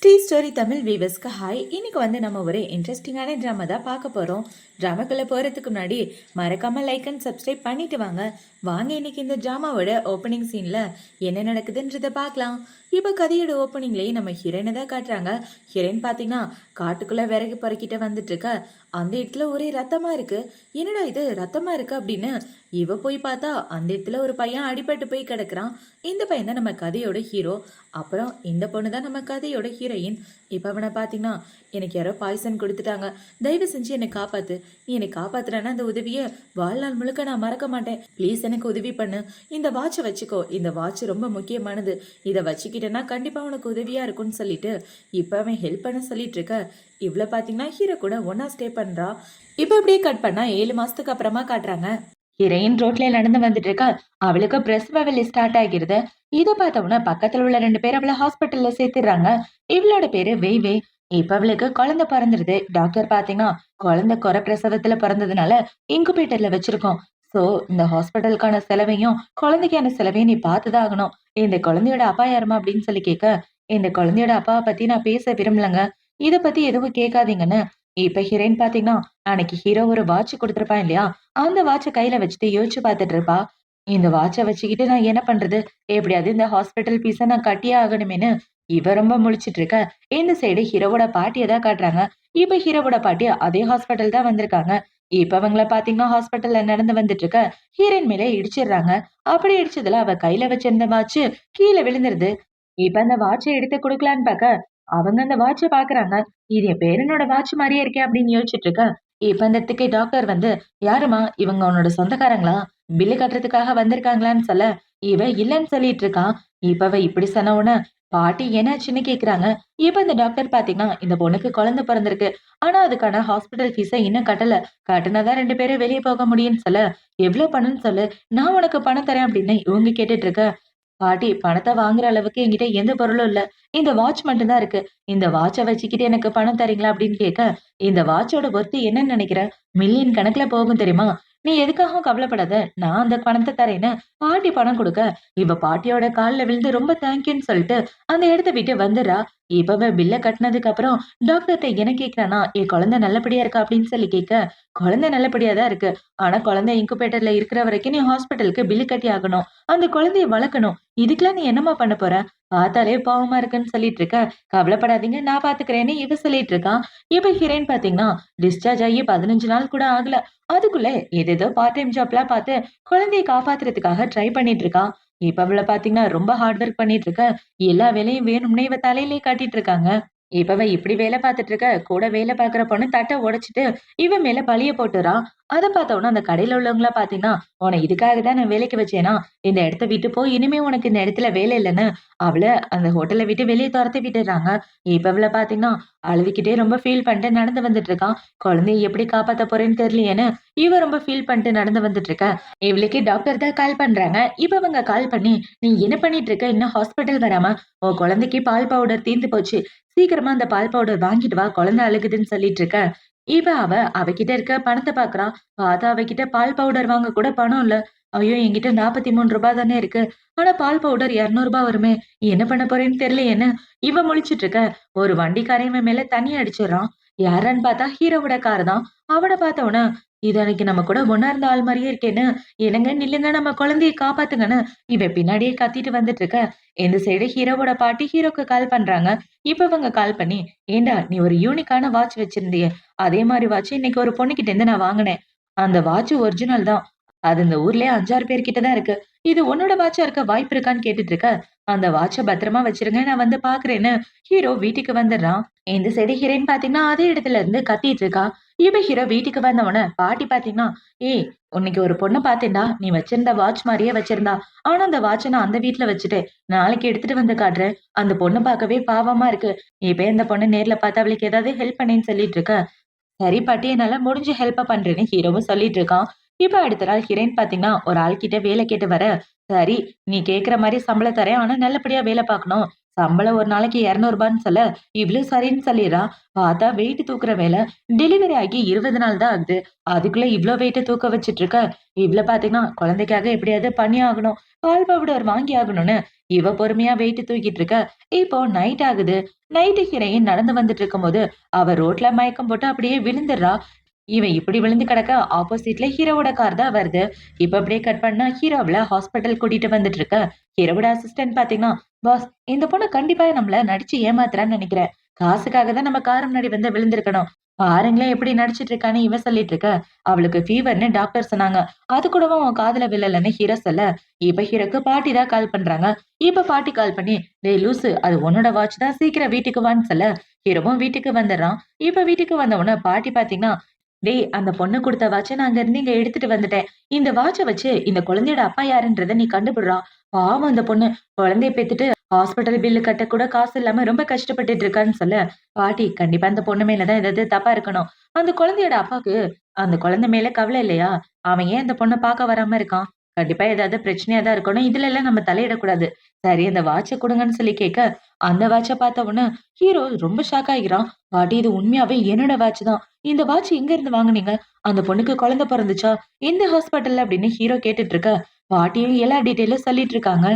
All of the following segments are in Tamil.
ஸ்ரீ ஸ்டோரி தமிழ் வீவர்ஸ்க்கு ஹாய். இன்னைக்கு நம்ம ஒரு இன்ட்ரெஸ்டிங்கான ட்ராமா தான் பார்க்க போகிறோம். ட்ராமாக்குள்ளே போகிறதுக்கு முன்னாடி மறக்காமல் லைக் அண்ட் சப்ஸ்கிரைப் பண்ணிட்டு வாங்க. இன்னைக்கு இந்த ட்ராமாவோட ஓப்பனிங் சீனில் என்ன நடக்குதுன்றதை பார்க்கலாம். இப்போ கதையோட ஓப்பனிங்லேயே நம்ம ஹீரோயினை தான் காட்டுறாங்க. ஹீரோயின் பார்த்தீங்கன்னா காட்டுக்குள்ளே விறகு பொறுக்கிட்ட வந்துட்டு இருக்க. அந்த இடத்துல ஒரே ரத்தமாக இருக்குது. என்னடா இது ரத்தமாக இருக்குது அப்படின்னு இவ போய் பார்த்தா அந்த இடத்துல ஒரு பையன் அடிபட்டு போய் கிடக்குறான். இந்த பையன் தான் நம்ம கதையோட ஹீரோ. அப்புறம் இந்த பொண்ணு தான் நம்ம கதையோட ஹீரோயின். இப்போ அவனை பார்த்தீங்கன்னா எனக்கு யாரோ பாய்சன் கொடுத்துட்டாங்க, தயவு செஞ்சு என்னை காப்பாற்று, நீ என்னை காப்பாத்துறேன்னா அந்த உதவியை வாழ்நாள் முழுக்க நான் மறக்க மாட்டேன், ப்ளீஸ் எனக்கு உதவி பண்ணு, இந்த வாட்சை வச்சுக்கோ, இந்த வாட்ச் ரொம்ப முக்கியமானது, இதை வச்சுக்கிட்டேன்னா கண்டிப்பாக உனக்கு உதவியாக இருக்கும்னு சொல்லிட்டு இப்போ அவன் ஹெல்ப் பண்ண சொல்லிட்டு இருக்க. இவ்வளோ பார்த்தீங்கன்னா ஹீரோ கூட ஒன்றா ஸ்டே பண்ணுறா. இப்போ அப்படியே கட் பண்ணால் 7 மாதத்துக்கு அப்புறமா காட்டுறாங்க. ஹீரோயின் ரோட்ல நடந்து வந்துட்டு இருக்கா. அவளுக்கு பிரசவ வலி ஸ்டார்ட் ஆகிருது. இதை பார்த்தவொன்னா பக்கத்துல உள்ள 2 பேர் அவளை ஹாஸ்பிட்டல்ல சேர்த்துடுறாங்க. இவளோட பேரு வெய்வே. இப்ப அவளுக்கு குழந்தை பிறந்துருது. டாக்டர் பாத்தீங்கன்னா குழந்தை குறை பிரசவத்துல பிறந்ததுனால இன்குபேட்டர்ல வச்சிருக்கோம். சோ இந்த ஹாஸ்பிட்டலுக்கான செலவையும் குழந்தைக்கான செலவையும் நீ பார்த்துதான் ஆகணும். இந்த குழந்தையோட அப்பா யாருமா அப்படின்னு சொல்லி கேட்க, இந்த குழந்தையோட அப்பாவை பத்தி நான் பேச விரும்பலங்க, இத பத்தி எதுவும் கேட்காதீங்கன்னு. இப்ப ஹீரோயின் பாத்தீங்கன்னா அன்னைக்கு ஹீரோ ஒரு வாட்ச் கொடுத்துருப்பான் இல்லையா, அந்த வாட்சை கையில வச்சுட்டு யோசிச்சு பார்த்துட்டு இருப்பா. இந்த வாட்சை வச்சுக்கிட்டு நான் என்ன பண்றது, எப்படியாவது இந்த ஹாஸ்பிட்டல் ஃபீஸை நான் கட்டியே ஆகணுமேனு இவ ரொம்ப முழிச்சிட்டு இருக்க. இந்த சைடு ஹீரோவோட பாட்டியை தான் காட்டுறாங்க. இப்ப ஹீரோவோட பாட்டி அதே ஹாஸ்பிட்டல் தான் வந்திருக்காங்க. இப்ப அவங்கள பாத்தீங்கன்னா ஹாஸ்பிட்டல்ல நடந்து வந்துட்டு இருக்க ஹீரோயின் மேலே இடிச்சிடுறாங்க. அப்படி இடிச்சதுல அவ கையில வச்சிருந்த வாட்ச் கீழே விழுந்துருது. இப்ப அந்த வாட்சை எடுத்து கொடுக்கலான்னு பாக்க அவங்க அந்த வாட்சை பாக்குறாங்க. இது என் பேரனோட வாட்ச் மாதிரியே இருக்கே அப்படின்னு யோசிச்சுட்டு இருக்க. இப்ப அந்த இடத்துக்கு டாக்டர் வந்து, யாருமா இவங்க, உன்னோட சொந்தக்காரங்களா, பில்லு கட்டுறதுக்காக வந்திருக்காங்களான்னு சொல்ல, இவ இல்லன்னு சொல்லிட்டு இருக்கான். இப்ப அவ இப்படி சொன்ன உடனே பாட்டி என்னாச்சுன்னு கேக்குறாங்க. இப்ப இந்த டாக்டர் பாத்தீங்கன்னா இந்த பொண்ணுக்கு குழந்தை பிறந்திருக்கு, ஆனா அதுக்கான ஹாஸ்பிட்டல் ஃபீஸை இன்னும் கட்டல, கட்டுனாதான் 2 பேரும் வெளியே போக முடியும்னு சொல்ல, எவ்வளவு பணம்னு சொல்லு, நான் உனக்கு பணம் தரேன் அப்படின்னு இவங்க கேட்டுட்டு இருக்க. பாட்டி, பணத்தை வாங்குற அளவுக்கு என்கிட்ட எந்த பொருளும் இல்ல, இந்த வாட்ச் மட்டும் தான் இருக்கு, இந்த வாட்சை வச்சுக்கிட்டு எனக்கு பணம் தரீங்களா அப்படின்னு கேட்க, இந்த வாட்சோட ஒர்த்து என்னன்னு நினைக்கிற, மில்லியன் கணக்குல போகும் தெரியுமா, நீ எதுக்காகவும் கவலைப்படாத, நான் அந்த பணத்தை தரேன்னு பாட்டி பணம் கொடுக்க, இவ பாட்டியோட காலில் விழுந்து ரொம்ப தேங்க்யூன்னு சொல்லிட்டு அந்த இடத்த விட்டு வந்துடுறா. இப்ப பில்ல கட்டினதுக்கு அப்புறம் டாக்டர்கிட்ட என்ன கேக்குறானா, என் குழந்தை நல்லபடியா இருக்கா அப்படின்னு சொல்லி கேட்க, குழந்தை நல்லபடியா தான் இருக்கு, ஆனா குழந்தை இன்குபேட்டர்ல இருக்கிற வரைக்கும் நீ ஹாஸ்பிட்டலுக்கு பில்லு கட்டி ஆகணும், அந்த குழந்தைய வளர்க்கணும், இதுக்கெல்லாம் நீ என்னம்மா பண்ண போற, பார்த்தாலே பாவமா இருக்குன்னு சொல்லிட்டு இருக்க. கவலைப்படாதீங்க, நான் பாத்துக்கிறேன்னு இவ சொல்லிட்டு இருக்கான். இப்ப ஹீரோயின் பாத்தீங்கன்னா டிஸ்சார்ஜ் ஆகி 15 நாள் கூட ஆகல. அதுக்குள்ள ஏதேதோ பார்ட் டைம் ஜாப்லாம் பார்த்து குழந்தையை காப்பாத்துறதுக்காக ட்ரை பண்ணிட்டு இருக்கா. இப்ப அவள பாத்தீங்கன்னா ரொம்ப ஹார்ட் ஒர்க் பண்ணிட்டு இருக்க. எல்லா வேலையும் வேணும்னே இவ தலையிலேயே காட்டிட்டு இருக்காங்க. இப்ப அவ இப்படி வேலை பார்த்துட்டு இருக்க, கூட வேலை பார்க்குற பொண்ணு தட்ட உடைச்சிட்டு இவன் மேல பழிய போட்டுறான். அத பார்த்தோன்னா அந்த கடையில உள்ளவங்களா பாத்தீங்கன்னா, உன்னை இதுக்காக தான் நான் வேலைக்கு வச்சேனா, இந்த இடத்த விட்டு போய், இனிமே உனக்கு இந்த இடத்துல வேலை இல்லைன்னு அவள அந்த ஹோட்டலை விட்டு வெளியே துரத்தி விட்டுடுறாங்க. இப்ப அவள பாத்தீங்கன்னா அழுதுகிட்டே ரொம்ப ஃபீல் பண்ணிட்டு நடந்து வந்துட்டு இருக்கான். குழந்தைய எப்படி காப்பாத்த போறேன்னு தெரியலையேன்னு இவ ரொம்ப ஃபீல் பண்ணிட்டு நடந்து வந்துட்டு இருக்க. இவளுக்கு டாக்டர் தான் கால் பண்றாங்க. இப்ப அவங்க கால் பண்ணி, நீ என்ன பண்ணிட்டு இருக்க, இன்னும் ஹாஸ்பிட்டல் வராம, உன் குழந்தைக்கு பால் பவுடர் தீர்ந்து போச்சு, சீக்கிரமா அந்த பால் பவுடர் வாங்கிட்டு வா, குழந்தை அழுகுதுன்னு சொல்லிட்டு இருக்க. இவ அவகிட்ட இருக்க பணத்தை பாக்குறா. பார்த்தா அவகிட்ட பால் பவுடர் வாங்க கூட பணம் இல்ல. ஐயோ, என்கிட்ட 43 ரூபாய் தானே இருக்கு, ஆனா பால் பவுடர் 200 ரூபாய் வருமே, என்ன பண்ண போறேன்னு தெரியலையேன்னு இவ முழிச்சிட்டு இருக்க. ஒரு வண்டிக்காரன் இவன் மேல தண்ணி அடிச்சிடறான். யாருன்னு பார்த்தா ஹீரோவோட கார் தான். அவனை பார்த்த உடனே, இது அன்னைக்கு நம்ம கூட ஒண்ணா இருந்த ஆள் மாதிரியே இருக்கேன்னு, என்னங்க நில்லுங்க, நம்ம குழந்தைய காப்பாத்துங்கன்னு இவன் பின்னாடியே கத்திட்டு வந்துட்டு இருக்க. இந்த சைடு ஹீரோவோட பாட்டி ஹீரோக்கு கால் பண்றாங்க. இப்ப இவங்க கால் பண்ணி, ஏண்டா நீ ஒரு யூனிக்கான வாட்ச் வச்சிருந்தியே, அதே மாதிரி வாட்ச் இன்னைக்கு ஒரு பொண்ணு கிட்ட இருந்து நான் வாங்கினேன், அந்த வாட்ச் ஒரிஜினல் தான், அது இந்த ஊர்லயே 5-6 பேர் கிட்ட தான் இருக்கு, இது உன்னோட வாட்சா இருக்க வாய்ப்பு இருக்கான்னு கேட்டுட்டு இருக்க. அந்த வாட்சை பத்திரமா வச்சிருங்க, நான் வந்து பாக்குறேன்னு ஹீரோ வீட்டுக்கு வந்துடுறான். இந்த சைடு ஹீரோயின் பாத்தீங்கன்னா அதே இடத்துல இருந்து கத்திட்டு இருக்கா. இப்ப ஹீரோ வீட்டுக்கு வந்தவன பாட்டி பாத்தீங்கன்னா, ஏய், உன்னைக்கு ஒரு பொண்ணை பாத்தேன்டா, நீ வச்சிருந்த வாட்ச் மாதிரியே வச்சிருந்தா, ஆனா அந்த வாட்சை நான் அந்த வீட்டுல வச்சுட்டேன், நாளைக்கு எடுத்துட்டு வந்து காட்டுறேன், அந்த பொண்ணு பார்க்கவே பாவமா இருக்கு, இப்ப அந்த பொண்ணு நேர்ல பார்த்து அவளுக்கு ஏதாவது ஹெல்ப் பண்ணேன்னு சொல்லிட்டு இருக்க. சரி பாட்டி, என்னால முடிஞ்ச ஹெல்ப்ப பண்றேன்னு ஹீரோவும் சொல்லிட்டு இருக்கான். இப்ப அடுத்த நாள் ஹீரோயின் பாத்தீங்கன்னா ஒரு ஆள் கிட்ட வேலை கேட்டு வர, சரி, நீ கேக்குற மாதிரி சம்பளம் தரேன், ஆனா நல்லபடியா வேலை பார்க்கணும், சம்பளம் ஒரு நாளைக்கு 200 சொல்ல இவ்வளவு சரின்னு சொல்லிடுறா. பார்த்தா வெயிட் தூக்குற வேலை. டெலிவரி ஆகி 20 நாள் தான் ஆகுது. அதுக்குள்ள இவ்ளோ வெயிட்ட தூக்க வச்சுட்டு இருக்க. இவ்ள பாத்தீங்கன்னா குழந்தைக்காக எப்படியாவது பண்ணி ஆகணும். பால் பவுடர் வாங்கி ஆகணும்னு இவ பொறுமையா வெயிட் தூக்கிட்டு இருக்க. இப்போ நைட் ஆகுது. நைட்டு ஹீரோயின் நடந்து வந்துட்டு இருக்கும்போது அவ ரோட்ல மயக்கம் போட்டு அப்படியே விழுந்துடுறா. இவன் இப்படி விழுந்து கிடக்க ஆப்போசிட்ல ஹீரோவோட கார் தான் வருது. இப்ப அப்படியே கட் பண்ணா ஹீரோவுல ஹாஸ்பிட்டல் கூட்டிட்டு வந்துட்டு இருக்க. ஹீரோவோட அசிஸ்டன்ட் பாத்தீங்கன்னா, பாஸ் இந்த பொண்ணு கண்டிப்பா நம்மள நடிச்சு ஏமாத்துறான்னு நினைக்கிறேன். காசுக்காக தான் நம்ம கார் முன்னாடி வந்து விழுந்திருக்கணும். பாருங்களேன் எப்படி நடிச்சிட்டு இருக்கான்னு இவன் சொல்லிட்டு இருக்க. அவளுக்கு ஃபீவர்னு டாக்டர் சொன்னாங்க. அது கூடவும் அவன் காதுல விழலன்னு ஹீரோ சொல்ல, இப்ப ஹீரோக்கு பாட்டி தான் கால் பண்றாங்க. இப்ப பாட்டி கால் பண்ணி, டேய் லூசு அது உன்னோட வாட்ச் தான் சீக்கிரம் வீட்டுக்கு வான்னு சொல்ல, ஹீரோவும் வீட்டுக்கு வந்துடுறான். இப்ப வீட்டுக்கு வந்த உடனே பாட்டி பாத்தீங்கன்னா, டேய் அந்த பொண்ணு குடுத்த வாட்ச நான் அங்க இருந்து இங்க எடுத்துட்டு வந்துட்டேன். இந்த வாட்ச வச்சு இந்த குழந்தையோட அப்பா யாருன்றத நீ கண்டுபிடுறா. பாவம் அந்த பொண்ணு குழந்தைய பெத்துட்டு ஹாஸ்பிட்டல் பில்லு கட்ட கூட காசு இல்லாம ரொம்ப கஷ்டப்பட்டுட்டு இருக்கான்னு சொல்ல, பாட்டி கண்டிப்பா அந்த பொண்ணு மேல தான் ஏதாவது தப்பா இருக்கணும். அந்த குழந்தையோட அப்பாக்கு அந்த குழந்தை மேல கவலை இல்லையா? அவன் ஏன் அந்த பொண்ண பார்க்க வராம இருக்கான்? கண்டிப்பா ஏதாவது பிரச்சனையா தான் இருக்கணும். இதுல எல்லாம் நம்ம தலையிடக்கூடாது. சரி அந்த வாட்ச குடுங்கன்னு சொல்லி கேட்க, அந்த வாட்ச பார்த்த உடனே ஹீரோ ரொம்ப ஷாக் ஆகிறான். பாட்டி இது உண்மையாவே என்னோட வாட்ச் தான். இந்த வாட்ச் எங்க இருந்து வாங்குனீங்க? அந்த பொண்ணுக்கு குழந்தை பொறந்துச்சா? எந்த ஹாஸ்பிட்டல்ல அப்படின்னு ஹீரோ கேட்டுட்டு இருக்க, பாட்டியும் எல்லா டீட்டெயிலும் சொல்லிட்டு இருக்காங்க.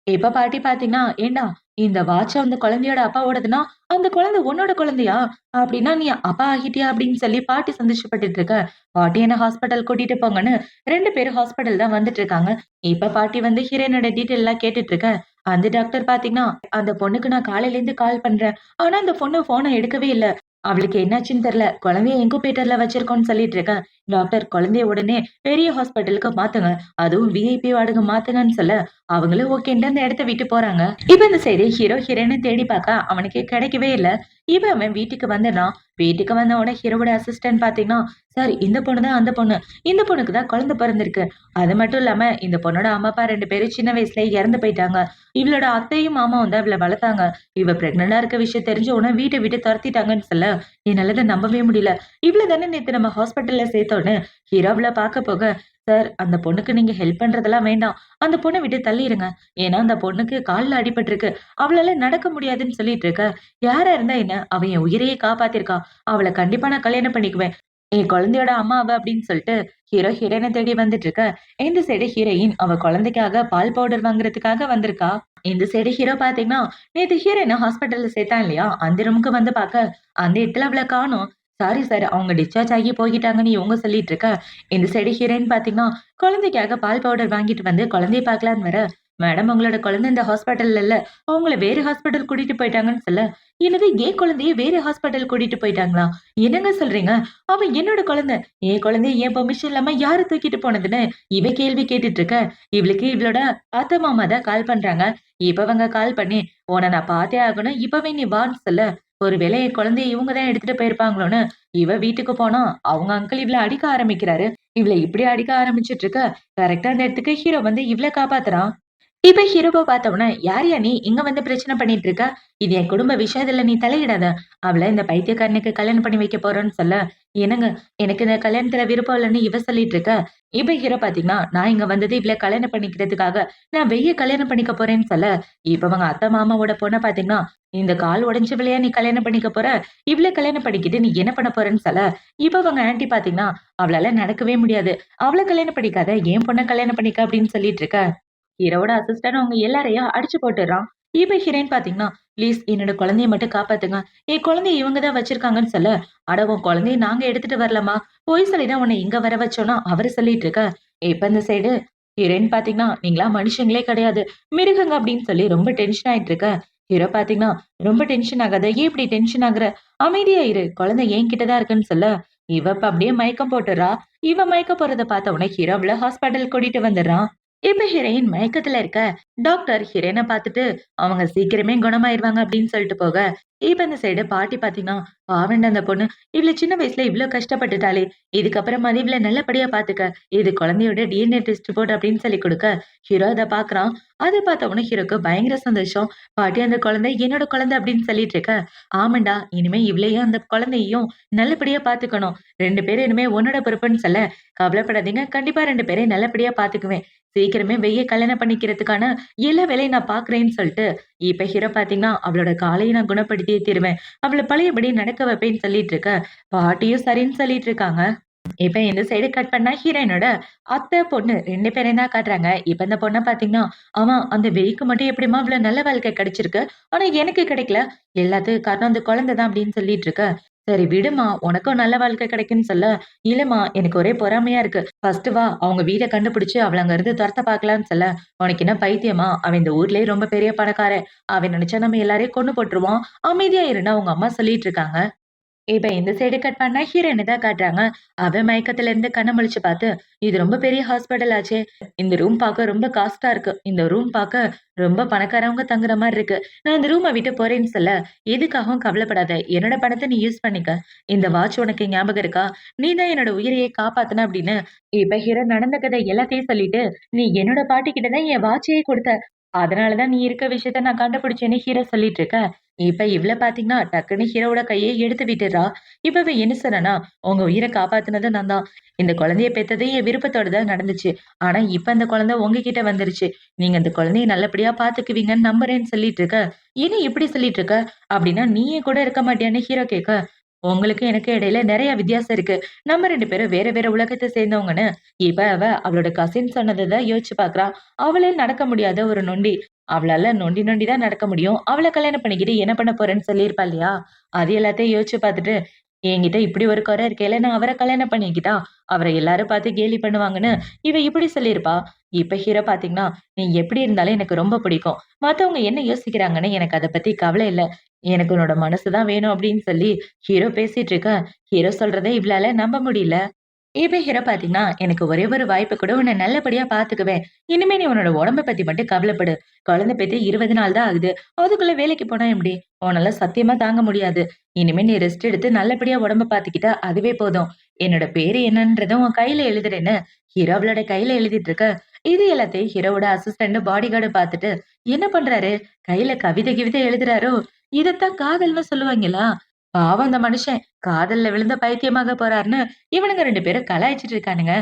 இப்ப பாட்டி பாத்தீங்கன்னா, "ஏன்டா இந்த வாட்ச் அந்த குழந்தையோட அப்பாவோடதுன்னா, அந்த குழந்தை உன்னோட குழந்தையா? அப்படின்னா நீ அப்பா ஆகிட்டியா?" அப்படின்னு சொல்லி பாட்டி சந்தோஷப்பட்டுட்டு இருக்க. பாட்டி என்ன ஹாஸ்பிட்டல் கூட்டிட்டு போங்கன்னு 2 பேரும் ஹாஸ்பிட்டல் தான் வந்துட்டு இருக்காங்க. இப்ப பாட்டி வந்து ஹீரோயினோட டீட்டெயில் எல்லாம் கேட்டுட்டு இருக்க. அந்த டாக்டர் பாத்தீங்கன்னா, "அந்த பொண்ணுக்கு நான் காலையில இருந்து கால் பண்றேன். ஆனா அந்த பொண்ணு ஃபோன எடுக்கவே இல்ல. அவளுக்கு என்னாச்சுன்னு தெரியல. குழந்தைய இன்குபேட்டர்ல வச்சிருக்கோம்னு சொல்லிட்டு இருக்கேன். டாக்டர் குழந்தைய உடனே பெரிய ஹாஸ்பிட்டலுக்கு மாத்துங்க. அதுவும் விஐபி வார்டுக்கு மாத்துங்கன்னு சொல்ல, அவங்களும் ஓகேன்ட்டு அந்த இடத்த விட்டு போறாங்க. இப்ப இந்த சைடு ஹீரோ ஹீரோயின தேடி பார்க்க அவனுக்கு கிடைக்கவே இல்ல. இவன் அவன் வீட்டுக்கு வந்துடுறான். வீட்டுக்கு வந்த உடனே ஹீரோவோட அசிஸ்டன்ட் பாத்தீங்கன்னா, சார் இந்த பொண்ணு தான் அந்த பொண்ணு. இந்த பொண்ணுக்கு தான் குழந்தை பிறந்திருக்கு. அது மட்டும் இல்லாம இந்த பொண்ணோட அம்மா, அப்பா 2 பேரும் சின்ன வயசுலயே இறந்து போயிட்டாங்க. இவளோட அத்தையும் மாமாவும் தான் இவள வளர்த்தாங்க. இவ பிரெக்னன்ட்டா இருக்க விஷயம் தெரிஞ்ச உடனே வீட்ட விட்டு தொரத்திட்டாங்கன்னு சொல்ல, என்னால அத நம்பவே முடியல. இவ்ள தானே நேத்து நம்ம ஹாஸ்பிட்டல்ல சேர்த்தோன்னு ஹீரோ அவள பார்க்க போக, சார் அந்த பொண்ணுக்கு நீங்க ஹெல்ப் பண்றதெல்லாம் வேண்டாம். அந்த பொண்ண விட்டு தள்ளிருங்க. ஏன்னா அந்த பொண்ணுக்கு கால்ல அடிபட்டுருக்கு. அவளால நடக்க முடியாதுன்னு சொல்லிட்டு இருக்க. யாரா இருந்தா என்ன? அவ என் உயிரையே காப்பாத்திருக்கா. அவள கண்டிப்பா நான் கல்யாணம் பண்ணிக்குவேன். என் குழந்தையோட அம்மா அவ அப்படின்னு சொல்லிட்டு ஹீரோ ஹீரோயின தேடி வந்துட்டு இருக்க. இந்த சைடு ஹீரோயின் அவ குழந்தைக்காக பால் பவுடர் வாங்குறதுக்காக வந்திருக்கா. இந்த சைடு ஹீரோ பாத்தீங்கன்னா, நேத்து ஹீரோயின ஹாஸ்பிட்டல்ல சேர்த்தான் இல்லையா? அந்த ரூமுக்கு வந்து பாக்க, அந்த இடத்துல அவள காணோம். சாரி சார் அவங்க டிஸ்சார்ஜ் ஆகி போய்க்கிட்டாங்கன்னு இவங்க சொல்லிட்டு இருக்க. இந்த சைடு ஹீரோயின் பாத்தீங்கன்னா, குழந்தைக்காக பால் பவுடர் வாங்கிட்டு வந்து குழந்தைய பார்க்கலான்னு வர, மேடம் உங்களோட குழந்தை இந்த ஹாஸ்பிட்டல்ல இல்ல. அவங்கள வேற ஹாஸ்பிட்டல் கூட்டிட்டு போயிட்டாங்கன்னு சொல்ல, என்னது என் குழந்தைய வேற ஹாஸ்பிட்டல் கூட்டிட்டு போயிட்டாங்களா? என்னங்க சொல்றீங்க? அவ என்னோட குழந்தை. என் குழந்தைய என் பெர்மிஷன் இல்லாம யாரு தூக்கிட்டு போனதுன்னு இவ கேள்வி கேட்டுட்டு இருக்க. இவளுக்கு இவளோட அத்தை மாமா தான் கால் பண்றாங்க. இப்ப அவங்க கால் பண்ணி, "உன்ன நான் பார்த்தே ஆகணும். இப்பவே நீ வான்னு" சொல்ல, ஒருவேளை என் குழந்தைய இவங்க தான் எடுத்துட்டு போயிருப்பாங்களோன்னு, இவ வீட்டுக்கு போனா, அவங்க அங்கிள் இவள அடிக்க ஆரம்பிக்கிறாரு. இவள இப்படி அடிக்க ஆரம்பிச்சுட்டு இருக்க, கரெக்ட்டா அந்த இடத்துக்கு ஹீரோ வந்து இவள காப்பாத்துறான். இப்ப ஹீரோவ பார்த்தவுடனே, "யார்யா நீ? இங்க வந்து பிரச்சனை பண்ணிட்டு இருக்க? இது என் குடும்ப விஷயம். இதுல நீ தலையிடாத. அவள இந்த பைத்தியக்காரனுக்கு கல்யாணம் பண்ணி வைக்க போறேன்னு" சொல்ல, "என்னங்க எனக்கு இந்த கல்யாணத்துல விருப்பம் இல்லன்னு" இவ சொல்லிட்டு இருக்க. இப்ப ஹீரோ பார்த்தீங்கன்னா, "நான் இங்க வந்தது இவள கல்யாணம் பண்ணிக்கிறதுக்காக. நான் வெய்ய கல்யாணம் பண்ணிக்க போறேன்னு" சொல்ல, இப்ப அவங்க அத்தை மாமாவோட பொண்ண பார்த்தீங்கன்னா, "இந்த கால் உடைஞ்சவளையா நீ கல்யாணம் பண்ணிக்க போற? இவள கல்யாணம் பண்ணிக்கிட்டு நீ என்ன பண்ண போறன்னு" சொல்ல, இப்ப அவங்க ஆன்டி பார்த்தீங்கன்னா, "அவளால நடக்கவே முடியாது. அவள கல்யாணம் பண்ணிக்காத. என் பொண்ண கல்யாணம் பண்ணிக்க" அப்படின்னு சொல்லிட்டு இருக்க. ஹீரோவோட அசிஸ்டன்ட் அவங்க எல்லாரையும் அடிச்சு போட்டுறான். இப்ப ஹீரோயின் பாத்தீங்கன்னா, "ப்ளீஸ் என்னோட குழந்தைய மட்டும் காப்பாத்துங்க. என் குழந்தைய இவங்க தான் வச்சிருக்காங்கன்னு" சொல்ல, "அட உன் குழந்தைய நாங்க எடுத்துட்டு வரலம்மா. பொய் சொல்லி தான் உன்னை இங்க வர வச்சோம்னா" அவரு சொல்லிட்டு இருக்க. இப்ப இந்த சைடு ஹீரோயின் பாத்தீங்கன்னா, "நீங்கலாம் மனுஷங்களே கிடையாது. மிருகங்க" அப்படின்னு சொல்லி ரொம்ப டென்ஷன் ஆயிட்டு இருக்க. ஹீரோ பாத்தீங்கன்னா, "ரொம்ப டென்ஷன் ஆகாத. ஏன் இப்படி டென்ஷன் ஆகுற? அமைதியா இரு. குழந்தை என்கிட்ட தான் இருக்குன்னு" சொல்ல, இவ இப்ப அப்படியே மயக்கம் போட்டுறா. இவ மயக்கம் போறத பார்த்த உடனே ஹீரோ அவள ஹாஸ்பிட்டல் கூட்டிட்டு வந்துடுறான். இப்ப ஹீரோயின் மயக்கத்துல இருக்க. டாக்டர் ஹீரோயின பாத்துட்டு, அவங்க சீக்கிரமே குணமாயிருவாங்க அப்படின்னு சொல்லிட்டு போக, இப்ப இந்த சைடு பாட்டி பாத்தீங்கன்னா, பாவம்டா அந்த பொண்ணு. இவ்ளோ சின்ன வயசுல இவ்ளோ கஷ்டப்பட்டுட்டாளே! இதுக்கப்புறமாவது இவள நல்லபடியா பாத்துக்க. இது குழந்தையோட டிஎன்ஏ டெஸ்ட் போடு அப்படின்னு சொல்லி குடுக்க, ஹீரோ அத பாக்குறான். அத பார்த்த உடனே ஹீரோக்கு பயங்கர சந்தோஷம். பாட்டி அந்த குழந்தை என்னோட குழந்தை அப்படின்னு சொல்லிட்டு இருக்க. ஆமாண்டா, இனிமே இவளையும் அந்த குழந்தையையும் நல்லபடியா பாத்துக்கணும். 2 பேரும் இனிமே உன்னோட பொறுப்புன்னு சொல்ல, கவலைப்படாதீங்க. கண்டிப்பா 2 பேரையும் நல்லபடியா பாத்துக்குவேன். சீக்கிரமே வெய்ய கல்யாணம் பண்ணிக்கிறதுக்கான எல்லா வேலையும் நான் பாக்குறேன்னு சொல்லிட்டு இப்ப ஹீரோ பாத்தீங்கன்னா அவளோட காலையை நான் குணப்படுத்தியே தீருவேன், அவளை பழையபடி நடக்க வைப்பேன்னு சொல்லிட்டு இருக்க. பாட்டியும் சரின்னு சொல்லிட்டு இருக்காங்க. இப்ப இந்த சைடு கட் பண்ணா ஹீரோயினோட அத்தை, பொண்ணு 2 பேரையும் தான் காட்டுறாங்க. இப்ப இந்த பொண்ண பாத்தீங்கன்னா, "ஆமா அந்த வெய்க்கு மட்டும் எப்படிம்மா இவ்வளவு நல்ல வாழ்க்கை கிடைச்சிருக்கு. ஆனா எனக்கு கிடைக்கல. எல்லாத்துக்கும் காரணம் அந்த குழந்தை தான்" அப்படின்னு சொல்லிட்டு இருக்க. "சரி விடும்மா, உனக்கும் நல்ல வாழ்க்கை கிடைக்கும்னு சொல்ல." "இல்லம்மா எனக்கு ஒரே பொறாமையா இருக்கு. ஃபர்ஸ்ட் வா அவங்க வீட கண்டுபிடிச்சு அவள அங்க இருந்து துரத்த பாக்கலாம்னு சொல்ல." "உனக்கு என்ன பைத்தியமா? அவன் இந்த ஊர்லயே ரொம்ப பெரிய பணக்காரன். அவன் நினைச்சா நம்ம எல்லாரையும் கொன்னு போட்டுருவான். அமைதியா இருன்னு" அவங்க அம்மா சொல்லிட்டு இருக்காங்க. இப்ப இந்த சைடு கட் பண்ணா ஹீரோயின தான் காட்டுறாங்க. அவ மயக்கத்துல இருந்து கண்ண முழிச்சு பார்த்து, "இது ரொம்ப பெரிய ஹாஸ்பிடல் ஆச்சே. இந்த ரூம் பார்க்க ரொம்ப காஸ்ட்டா இருக்கு. இந்த ரூம் பார்க்க ரொம்ப பணக்காரவங்க தங்குற மாரி இருக்கு. நான் இந்த ரூம விட்டு போறேன்னு சொல்ல, எதுக்காகவும் கவலைப்படாத. என்னோட பணத்த நீ யூஸ் பண்ணிக்க. இந்த வாட்ச் உனக்கு ஞாபகம் இருக்கா? நீ தான் என்னோட உயிரையே காப்பாத்துன" அப்படின்னு இப்ப ஹீரோ நடந்த கதை எல்லாத்தையும் சொல்லிட்டு, "நீ என்னோட பாட்டி கிட்ட தான் என் வாட்சையே குடுத்த. அதனால தான் நீ இருக்க விஷயத்த நான் கண்டுபிடிச்சேன்னு" ஹீரோ சொல்லிட்டு இருக்க. இப்ப இவ்ள பாத்தீங்கன்னா, டக்குன்னு ஹீரோவோட கைய எடுத்து விட்டுர்றா. இப்ப இவ என்ன சொன்னான்னா, "உங்க உயிர காப்பாத்துனது நான் தான். இந்த குழந்தைய பெத்தது என் விருப்பத்தோட தான் நடந்துச்சு. ஆனா இப்ப அந்த குழந்தை உங்ககிட்ட வந்துருச்சு. நீங்க அந்த குழந்தைய நல்லபடியா பாத்துக்குவீங்கன்னு நம்புறேன்னு" சொல்லிட்டு இருக்க. "என்ன இப்படி சொல்லிட்டு இருக்க? அப்படின்னா நீ என் கூட இருக்க மாட்டியான்னு" ஹீரோ கேட்க. "உங்களுக்கு எனக்கு இடையில நெறைய வித்தியாசம் இருக்கு. நம்ம 2 பேரும் வேற வேற உலகத்த சேர்ந்தவங்கன்னு." இப்ப அவ அவளோட கசின் சொன்னத தான் யோசிச்சு பாக்குறா. அவளே நடக்க முடியாத ஒரு நொண்டி. அவளால நொண்டி நொண்டி தான் நடக்க முடியும். அவள கல்யாணம் பண்ணிக்கிட்டு என்ன பண்ண போறேன்னு சொல்லியிருப்பா இல்லையா? அது எல்லாத்தையும் யோசிச்சு பார்த்துட்டு, என்கிட்ட இப்படி ஒரு குறை இருக்கையில நான் அவர கல்யாணம் பண்ணிக்கிட்டா, அவர எல்லாரும் பார்த்து கேலி பண்ணுவாங்கன்னு இவ இப்படி சொல்லியிருப்பா. இப்ப ஹீரோ பார்த்தீங்கன்னா, "நீ எப்படி இருந்தாலும் எனக்கு ரொம்ப பிடிக்கும். மத்தவங்க என்ன யோசிக்கிறாங்கன்னு எனக்கு அத பத்தி கவலை இல்ல. எனக்கு உன்னோட மனசு தான் வேணும்" அப்படின்னு சொல்லி ஹீரோ பேசிட்டு இருக்க, ஹீரோ சொல்றத இவளால நம்ப முடியல. இப்ப ஹீரோ பாத்தீங்கன்னா, "எனக்கு ஒரே ஒரு வாய்ப்பு குடு. உன்ன நல்லபடியா பாத்துக்குவேன். இனிமே நீ உன்னோட உடம்ப பத்தி மட்டும் கவலைப்படு. குழந்தை பெத்து 20 நாள் தான் ஆகுது. அதுக்குள்ள வேலைக்கு போனா எப்படி? உன்னால சத்தியமா தாங்க முடியாது. இனிமே நீ ரெஸ்ட் எடுத்து நல்லபடியா உடம்ப பாத்துக்கிட்டா அதுவே போதும். என்னோட பேரு என்னன்றத உன் கையில எழுதுறேன்னு" ஹீரோ அவளோட கையில எழுதிட்டு இருக்க. இது எல்லாத்தையும் ஹீரோவோட அசிஸ்டன்ட் பாடிகார்டு பாத்துட்டு, என்ன பண்றாரு? கையில கவிதை கிவிதை எழுதுறாரோ? இதத்தான் காதல்ன்னு சொல்லுவாங்களா? பாவம் அந்த மனுஷன். காதல்ல விழுந்த பைத்தியமாக போறாருன்னு இவனுங்க 2 பேரும் கலாய்ச்சிட்டு இருக்கானுங்க.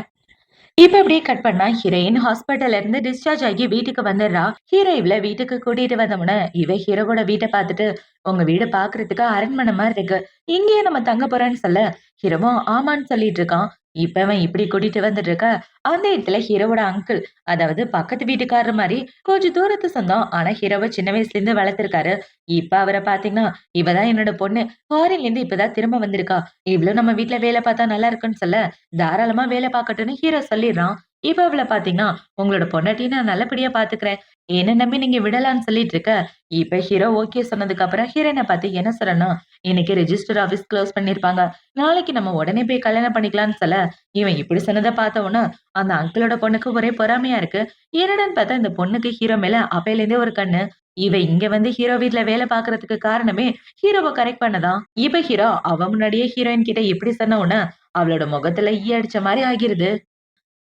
இப்ப அப்படியே கட் பண்ணா ஹீரோயின் ஹாஸ்பிட்டல்ல இருந்து டிஸ்சார்ஜ் ஆகி வீட்டுக்கு வந்துடுறா. ஹீரோ இவள வீட்டுக்கு கூட்டிட்டு வந்தவுடனே இவ ஹீரோவோட வீட்ட பாத்துட்டு, "உங்க வீடு பாக்குறதுக்கு அரண்மனை மாரி இருக்கு. இங்கேயே நம்ம தங்க போறோம்ன்னு" சொல்ல, ஹீரோவும் ஆமான்னு சொல்லிட்டு இருக்கான். இப்ப அவன் இப்படி கூட்டிட்டு வந்துட்டு இருக்க, அந்த இடத்துல ஹீரோவோட அங்கிள், அதாவது பக்கத்து வீட்டுக்காரர் மாரி கொஞ்சம் தூரத்து சொந்தம். ஆனா ஹீரோவ சின்ன வயசுல இருந்து வளர்த்திருக்காரு. இப்ப அவர பாத்தீங்கன்னா, "இவ தான் என்னோட பொண்ணு. ஃபாரின்ல இருந்து இப்பதான் திரும்ப வந்திருக்கா. இவளும் நம்ம வீட்ல வேலை பார்த்தா நல்லா இருக்கும்ன்னு" சொல்ல, தாராளமா வேலை பார்க்கட்டும்னு ஹீரோ சொல்லிடுறான். இப்ப அவள பாத்தீங்கன்னா, "உங்களோட பொண்டாட்டிய நான் நல்லபடியா பாத்துக்கிறேன். என்ன நம்பி நீங்க விடலான்னு" சொல்லிட்டு இருக்க. இப்ப ஹீரோ ஓகே சொன்னதுக்கு அப்புறம் ஹீரோயின பாத்து என்ன சொல்றேன்னா, "இன்னைக்கு ரெஜிஸ்டர் ஆபீஸ் க்ளோஸ் பண்ணிருப்பாங்க. நாளைக்கு நம்ம உடனே போய் கல்யாணம் பண்ணிக்கலாம்னு" சொல்ல, இவன் இப்படி சொன்னத பார்த்த உடனே அந்த அங்கிளோட பொண்ணுக்கு ஒரே பொறாமையா இருக்கு. என்னடான்னு பார்த்தா இந்த பொண்ணுக்கு ஹீரோ மேல அப்பையிலேருந்தே ஒரு கண்ணு. இவ இங்க வந்து ஹீரோ வீட்ல வேலை பார்க்கறதுக்கு காரணமே ஹீரோவ கரெக்ட் பண்ணதான். இப்ப ஹீரோ அவ முன்னாடியே ஹீரோயின் கிட்ட இப்படி சொன்ன உடனே அவளோட முகத்துல ஈ அடிச்ச மாரி ஆகிருது.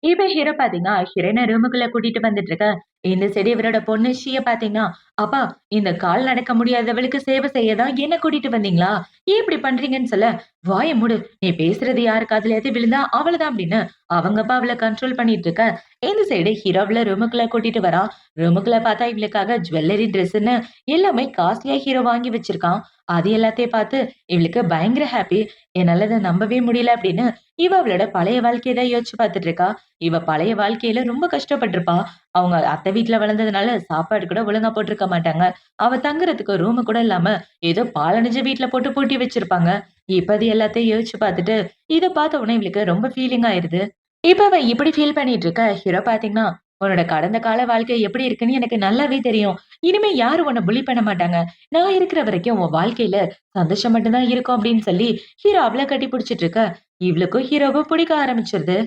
இப்ப ஹீரோ பாத்தீங்கன்னா, ஹீரோயின ரூமுக்குள்ள கூட்டிட்டு வந்துட்டு இருக்க. இந்த சைடு இவரோட பொண்ணு ஷிய பாத்தீங்கன்னா, "அப்பா, இந்த கால் நடக்க முடியாதவளுக்கு சேவை செய்ய தான் என்ன கூட்டிட்டு வந்தீங்களா? ஏன் இப்படி பண்றீங்கன்னு" சொல்ல, "வாய மூடு. நீ பேசுறது யாரு காதுலயாவது விழுந்தா அவ்வளவுதான்" அப்படின்னு அவங்க அப்பா அவள கண்ட்ரோல் பண்ணிட்டு இருக்க. இந்த சைடு ஹீரோ அவள ரூமுக்குள்ள கூட்டிட்டு வரான். ரூமுக்குள்ள பார்த்தா இவளுக்காக ஜுவல்லரி, ட்ரெஸ்ன்னு எல்லாமே காஸ்ட்லியா ஹீரோ வாங்கி வச்சிருக்கான். அது எல்லாத்தையும் பார்த்து இவளுக்கு பயங்கர ஹாப்பி. என்னால இத நம்பவே முடியல அப்படின்னு இவ அவளோட பழைய வாழ்க்கைய தான் யோசிச்சு பார்த்துட்டு இருக்கா. இவ பழைய வாழ்க்கையில ரொம்ப கஷ்டப்பட்டுருப்பா. அவங்க அத்தை வீட்ல வளர்ந்ததுனால சாப்பாடு கூட ஒழுங்கா போட்டுருக்க மாட்டாங்க. அவ தங்குறதுக்கு ரூம் கூட இல்லாம ஏதோ பாழடைஞ்ச வீட்ல போட்டு பூட்டி வச்சிருப்பாங்க. இப்ப அது எல்லாத்தையும் யோசிச்சு பார்த்துட்டு, இத பார்த்த உடனே இவளுக்கு ரொம்ப ஃபீலிங் ஆயிருது. இப்ப அவ இப்படி ஃபீல் பண்ணிட்டு இருக்க, ஹீரோ பாத்தீங்கன்னா, "உன்னோட கடந்த கால வாழ்க்கை எப்படி இருக்குன்னு எனக்கு நல்லாவே தெரியும். இனிமே யாரும் உன்ன புல்லி பண்ண மாட்டாங்க. நான் இருக்கிற வரைக்கும் உன் வாழ்க்கையில சந்தோஷம் மட்டும் தான் இருக்கும்" அப்படின்னு சொல்லி ஹீரோ அவள கட்டி பிடிச்சிட்டு இருக்க. இவளுக்கும் ஹீரோவ பிடிக்க ஆரம்பிச்சிருது.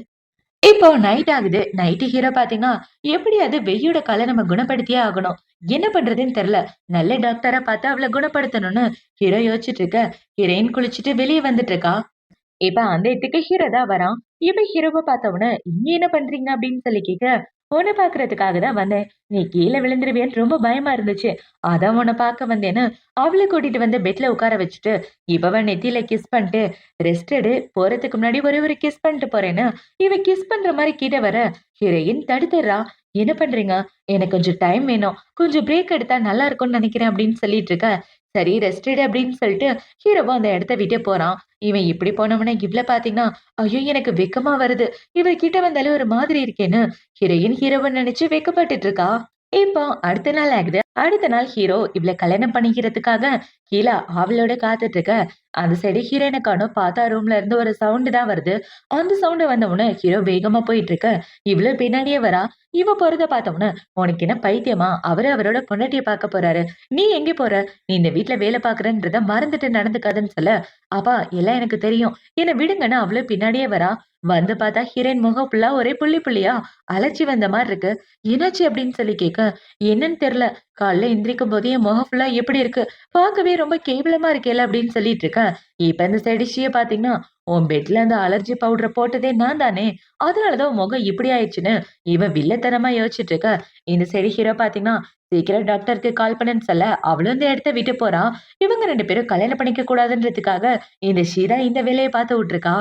இப்போ நைட் ஆகுது. நைட்டு ஹீரோ பாத்தீங்கன்னா, எப்படியாவது வெய்யோட கால நம்ம குணப்படுத்தியே ஆகணும். என்ன பண்றதுன்னு தெரியல. நல்ல டாக்டரா பாத்து அவள குணப்படுத்தணும்னு ஹீரோ யோசிச்சுட்டு இருக்க. ஹீரோயின் குளிச்சுட்டு வெளிய வந்துட்டு இருக்கா. இப்ப அந்த இடத்துக்கு ஹீரோ தான் வரான். இப்ப ஹீரோவ பார்த்தவுடனே, "இங்க என்ன பண்றீங்க?" அப்படின்னு சொல்லி கேட்க, உன்னை பாக்குறதுக்காக தான் வந்தேன். நீ கீழே விழுந்துருவியன்னு ரொம்ப பயமா இருந்துச்சு. அதான் உன்னை பார்க்க வந்தேன்னு அவளை கூட்டிட்டு வந்து பெட்ல உட்கார வச்சுட்டு, இப்ப நெத்தியில கிஸ் பண்ணிட்டு, ரெஸ்ட் எடு போறதுக்கு முன்னாடி ஒரே ஒரு கிஸ் பண்ணிட்டு போறேன்னு, இவ கிஸ் பண்ற மாதிரி கிட்ட வர, ஹீரோயின் தடுத்துடுறா. என்ன பண்றீங்க? எனக்கு கொஞ்சம் டைம் வேணும். கொஞ்சம் பிரேக் எடுத்தா நல்லா இருக்கும்னு நினைக்கிறேன் அப்படின்னு சொல்லிட்டு இருக்க. சரி ரெஸ்ட் எடு அப்படின்னு சொல்லிட்டு ஹீரோவும் அந்த இடத்த விட்டு போறான். இவன் இப்படி போனவன இவ்ள பாத்தீங்கன்னா, ஐயோ எனக்கு வெக்கமா வருது. இவர் கிட்ட வந்தாலே ஒரு மாதிரி இருக்கேன்னு ஹீரோயின் ஹீரோவ நினைச்சு வெக்கப்பட்டுட்டு இருக்கா. இப்போ அடுத்த நாள் ஆகுது. அடுத்த நாள் ஹீரோ இவள கல்யாணம் பண்ணிக்கிறதுக்காக கீழ ஆவலோட காத்துட்டு இருக்க. அந்த சைடு ஹீரோயின காணோம். பார்த்தா ரூம்ல இருந்து ஒரு சவுண்ட் தான் வருது. அந்த சவுண்ட் வந்த உடனே ஹீரோ வேகமா போயிட்டு இருக்க. இவளு பின்னாடியே வரா. இவ போறத பார்த்த உடனே, உனக்கு என்ன பைத்தியமா? அவரு அவரோட பொண்டாட்டிய பார்க்க போறாரு. நீ எங்க போற? நீ இந்த வீட்ல வேலை பார்க்கறன்றத மறந்துட்டு நடந்துக்காதன்னு சொல்ல, அப்பா எல்லாம் எனக்கு தெரியும். என்ன விடுங்கன்னு அவளு பின்னாடியே வரா. வந்து பார்த்தா ஹீரோயின் முகம் ஃபுல்லா ஒரே புள்ளி புள்ளியா அலச்சி வந்த மாதிரி இருக்கு. என்னாச்சு அப்படின்னு சொல்லி கேட்க, என்னன்னு தெரியல. காலைல எந்திரிக்கும் போதே என் முகம் ஃபுல்லா எப்படி இருக்கு? பார்க்கவே ரொம்ப கேவலமா இருக்கேல்ல அப்படின்னு சொல்லிட்டு இருக்கேன். இப்ப இந்த சைடு ஷிய பாத்தீங்கன்னா, உன் பெட்ல அந்த அலர்ஜி பவுடர போட்டதே நான் தானே. அதனாலதான் உன் முகம் இப்படி ஆயிடுச்சுன்னு இவன் வில்லத்தனமா யோசிச்சுட்டு இருக்க. இந்த சைடு ஹீரோ பாத்தீங்கன்னா, சீக்கிரம் டாக்டருக்கு கால் பண்ணுன்னு சொல்ல அவளும் இந்த இடத்த விட்டு போறா. இவங்க 2 பேரும் கல்யாணம் பண்ணிக்க கூடாதுன்றதுக்காக இந்த ஷீரா இந்த வேலையை பார்த்து விட்டுருக்கா.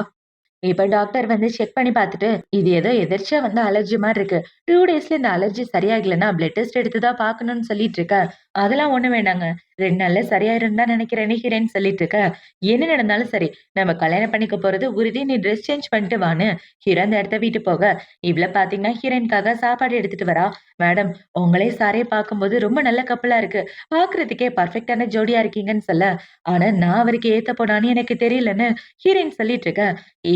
இப்ப டாக்டர் வந்து செக் பண்ணி பார்த்துட்டு, இது ஏதோ எதிர்ச்சியா வந்த அலர்ஜி மாரி இருக்கு. 2 டேஸ்ல இந்த அலர்ஜி சரியாகலன்னா பிளட் டெஸ்ட் எடுத்து தான் பார்க்கணும்னு சொல்லிட்டு இருக்க. அதெல்லாம் ஒண்ணும் வேண்டாங்க. 2 நாள்ல சரியாயிரும்னு தான் நினைக்கிறேன் நினைக்கிறேன்னு சொல்லிட்டு இருக்க. என்ன நடந்தாலும் சரி, நம்ம கல்யாணம் பண்ணிக்க போறது உறுதி. நீ ட்ரெஸ் சேஞ்ச் பண்ணிட்டு வான்னு ஹீரோ அந்த இடத்த விட்டு போக, இவ்ள பாத்தீங்கன்னா ஹீரோயின்காக சாப்பாடு எடுத்துட்டு வரா. மேடம், உங்களே சாரே பார்க்கும்போது ரொம்ப நல்ல கப்பலா இருக்கு. பார்க்கறதுக்கே பெர்ஃபெக்ட்டான ஜோடியா இருக்கீங்கன்னு சொல்ல, ஆனா நான் அவருக்கு ஏத்த பொண்ணான்னு எனக்கு தெரியலன்னு ஹீரோயின் சொல்லிட்டு இருக்க.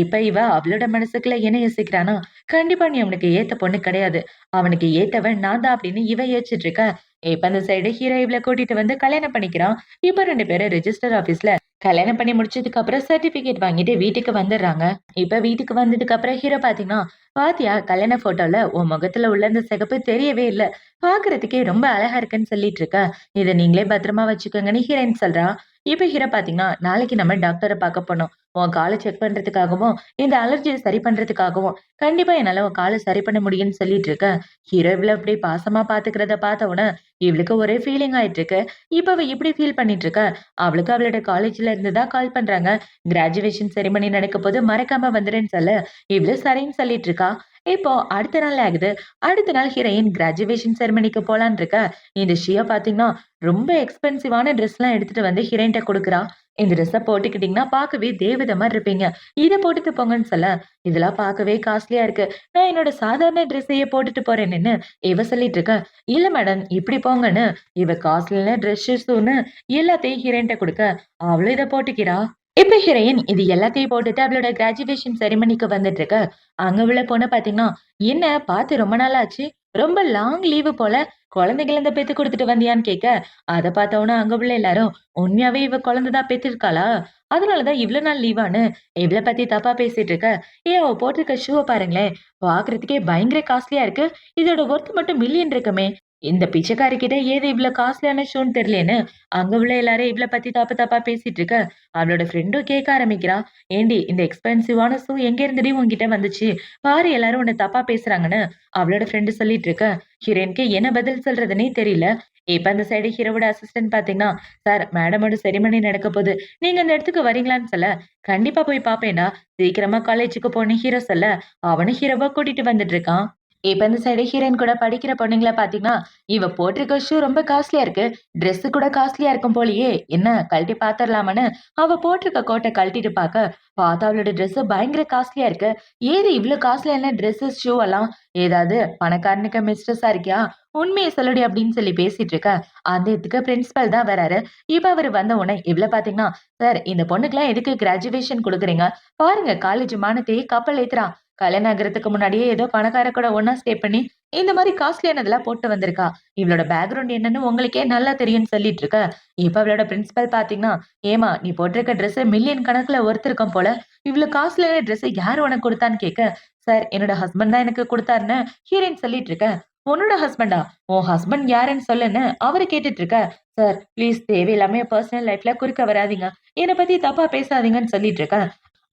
இப்ப இவ அவளோட மனசுக்குள்ள என்ன யோசிக்கிறானா, கண்டிப்பா நீ அவனுக்கு ஏத்த பொண்ணு கிடையாது. அவனுக்கு ஏத்தவன் நான் தான் அப்படின்னு இவ யோசிச்சுட்டு இருக்க. இப்ப அந்த சைடு ஹீரோ இவள கூட்டிட்டு வந்து கல்யாணம் பண்ணிக்கிறான். இப்ப 2 பேரும் ரெஜிஸ்டர் ஆபீஸ்ல கல்யாணம் பண்ணி முடிச்சதுக்கு அப்புறம் சர்டிபிகேட் வாங்கிட்டு வீட்டுக்கு வந்துடுறாங்க. இப்ப வீட்டுக்கு வந்ததுக்கு அப்புறம் ஹீரோ பாத்தீங்கன்னா, பாத்தியா கல்யாண போட்டோல உன் முகத்துல உள்ள அந்த சிகப்பு தெரியவே இல்ல. பாக்குறதுக்கே ரொம்ப அழகா இருக்குன்னு சொல்லிட்டு இருக்க. இத நீங்களே பத்திரமா வச்சுக்கோங்கன்னு ஹீரோயின் சொல்றா. இப்ப ஹீரோ பாத்தீங்கன்னா, நாளைக்கு நம்ம டாக்டர பார்க்க போனோம். உன் கால செக் பண்றதுக்காகவும், இந்த அலர்ஜிய சரி பண்றதுக்காகவும், கண்டிப்பா என்னால உன் கால சரி பண்ண முடியும்னு சொல்லிட்டு இருக்க. ஹீரோ இவ்வளவு அப்படி பாசமா பாத்துக்கிறத பார்த்த உடனே இவளுக்கு ஒரே ஃபீலிங் ஆயிட்டு இருக்கு. இப்ப அவ இப்படி ஃபீல் பண்ணிட்டு இருக்க. அவளுக்கு அவளோட காலேஜ்ல இருந்து தான் கால் பண்றாங்க. கிராஜுவேஷன் செரிமனி நடக்க போது மறக்காம வந்துருன்னு சொல்ல, இவளு சரின்னு சொல்லிட்டு இருக்கா. இப்போ அடுத்த நாள் ஆகுது. அடுத்த நாள் ஹீரோயின் கிராஜுவேஷன் செரிமனிக்கு போலான்னு இருக்க. இந்த ஷியா பாத்தீங்கன்னா, ரொம்ப எக்ஸ்பென்சிவான ட்ரெஸ்லாம் எடுத்துட்டு வந்து ஹீரோயின்ட்ட குடுக்குறா. இந்த ட்ரெஸ்ஸ போட்டுக்கிட்டீங்கன்னா பார்க்கவே தேவதை மாரி இருப்பீங்க. இத போட்டுட்டு போங்கன்னு சொல்ல, இதெல்லாம் பார்க்கவே காஸ்ட்லியா இருக்கு. நான் என்னோட சாதாரண ட்ரெஸ்ஸையே போட்டுட்டு போறேன்னு இவ சொல்லிட்டு இருக்கா. இல்ல மேடம் இப்படி போங்கன்னு இவ காஸ்ட்லியான ட்ரெஸ் ஷூன்னு எல்லாத்தையும் ஹீரோயின்ட்ட குடுக்க, அவளும் இத போட்டுக்கிறா. இப்ப ஹீரோயின் இது எல்லாத்தையும் போட்டுட்டு அவளோட கிராஜுவேஷன் செரிமனிக்கு வந்துட்டு இருக்க. அங்க உள்ள பொண்ணு பாத்தீங்கன்னா, என்ன பார்த்து ரொம்ப நாள் ஆச்சு. ரொம்ப லாங் லீவு போல. குழந்தை கிழந்த பெத்து குடுத்துட்டு வந்தியான்னு கேட்க, அத பார்த்தவுடனே அங்க உள்ள எல்லாரும், உண்மையாவே இவ குழந்தை தான் பெத்திருக்காளா? அதனாலதான் இவ்ளோ நாள் லீவான்னு இவள பத்தி தப்பா பேசிட்டு இருக்க. ஏன் அவ போட்டிருக்க ஷூவ பாருங்களேன். பார்க்கறதுக்கே பயங்கர காஸ்ட்லியா இருக்கு. இதோட ஒர்த் மட்டும் மில்லியன் இருக்குமே. இந்த பிச்சைக்காரி கிட்ட ஏது இவ்ளோ காஸ்ட்லியான ஷூன்னு தெரியலேன்னு அங்க உள்ள எல்லாரும் இவள பத்தி தப்பு தப்பா பேசிட்டு இருக்க. அவளோட ஃப்ரெண்டும் கேட்க ஆரம்பிக்கிறா. ஏண்டி இந்த எக்ஸ்பென்சிவான ஷூ எங்க இருந்துடி உன்கிட்ட வந்துச்சு? பாரு எல்லாரும் உன்ன தப்பா பேசுறாங்கன்னு அவளோட ஃப்ரெண்டு சொல்லிட்டு இருக்க. ஹீரோயினுக்கு என்ன பதில் சொல்றதுன்னே தெரியல. இப்ப அந்த சைடு ஹீரோவோட அசிஸ்டன்ட் பாத்தீங்கன்னா, சார் மேடமோட செரிமனி நடக்க போகுது. நீங்க அந்த இடத்துக்கு வரீங்களான்னு சொல்ல, கண்டிப்பா போய் பாப்பேன்டா. சீக்கிரமா காலேஜுக்கு போன்னு ஹீரோ சொல்ல, அவனும் ஹீரோவ கூட்டிட்டு வந்துட்டு இருக்கான். இப்ப இந்த சைடு ஹீரோயின் கூட படிக்கிற பொண்ணுங்கள பாத்தீங்கன்னா, இவ போட்டிருக்க ஷூ ரொம்ப காஸ்ட்லியா இருக்கு. ட்ரெஸ் கூட காஸ்ட்லியா இருக்கும் போலயே. என்ன கழட்டி பாத்துரலாமான்னு அவ போட்டிருக்க கோட்ட கழட்டிட்டு பாக்க, பார்த்தா அவளோட ட்ரெஸ் பயங்கர காஸ்ட்லியா இருக்கு. ஏது இவ்ளோ காஸ்ட்லியான ட்ரெஸ்ஸஸ், ஷூ எல்லாம்? ஏதாவது பணக்காரனுக்கு மிஸ்ட்ரெஸ்ஸா இருக்கியா? உண்மைய சொல்லுடி அப்படின்னு சொல்லி பேசிட்டு இருக்க. அந்த இதுக்கு பிரின்சிபல் தான் வராரு. இப்ப அவரு வந்த உடனே இவ்ள பாத்தீங்கன்னா, சார் இந்த பொண்ணுக்குலாம் எதுக்கு கிராஜுவேஷன் குடுக்குறீங்க? பாருங்க காலேஜ் மானத்தையே கப்பல் ஏத்துறா. கல்யாணம் ஆகுறதுக்கு முன்னாடியே ஏதோ பணக்கார கூட ஒண்ணா ஸ்டே பண்ணி இந்த மாதிரி காஸ்ட்லியானதெல்லாம் போட்டு வந்திருக்கா. இவளோட பேக்ரவுண்ட் என்னன்னு உங்களுக்கே நல்லா தெரியும்னு சொல்லிட்டு இருக்க. இப்ப அவளோட பிரின்சிபல் பாத்தீங்கன்னா, ஏமா நீ போட்டிருக்க ட்ரெஸ் மில்லியன் கணக்குல ஒர்த் இருக்கும் போல. இவ்வளவு காஸ்ட்லியான ட்ரெஸ் யாரு உனக்கு கொடுத்தான்னு கேட்க, சார் என்னோட ஹஸ்பண்ட் தான் எனக்கு கொடுத்தாருன்னு ஹீரோயின் சொல்லிட்டு இருக்க. உன்னோட ஹஸ்பண்டா? உன் ஹஸ்பண்ட் யாருன்னு சொல்லுன்னு அவரு கேட்டுட்டு இருக்க. சார் ப்ளீஸ் தேவையில்லாம பர்சனல் லைஃப்ல குறுக்க வராதீங்க. என்னை பத்தி தப்பா பேசாதீங்கன்னு சொல்லிட்டு இருக்க.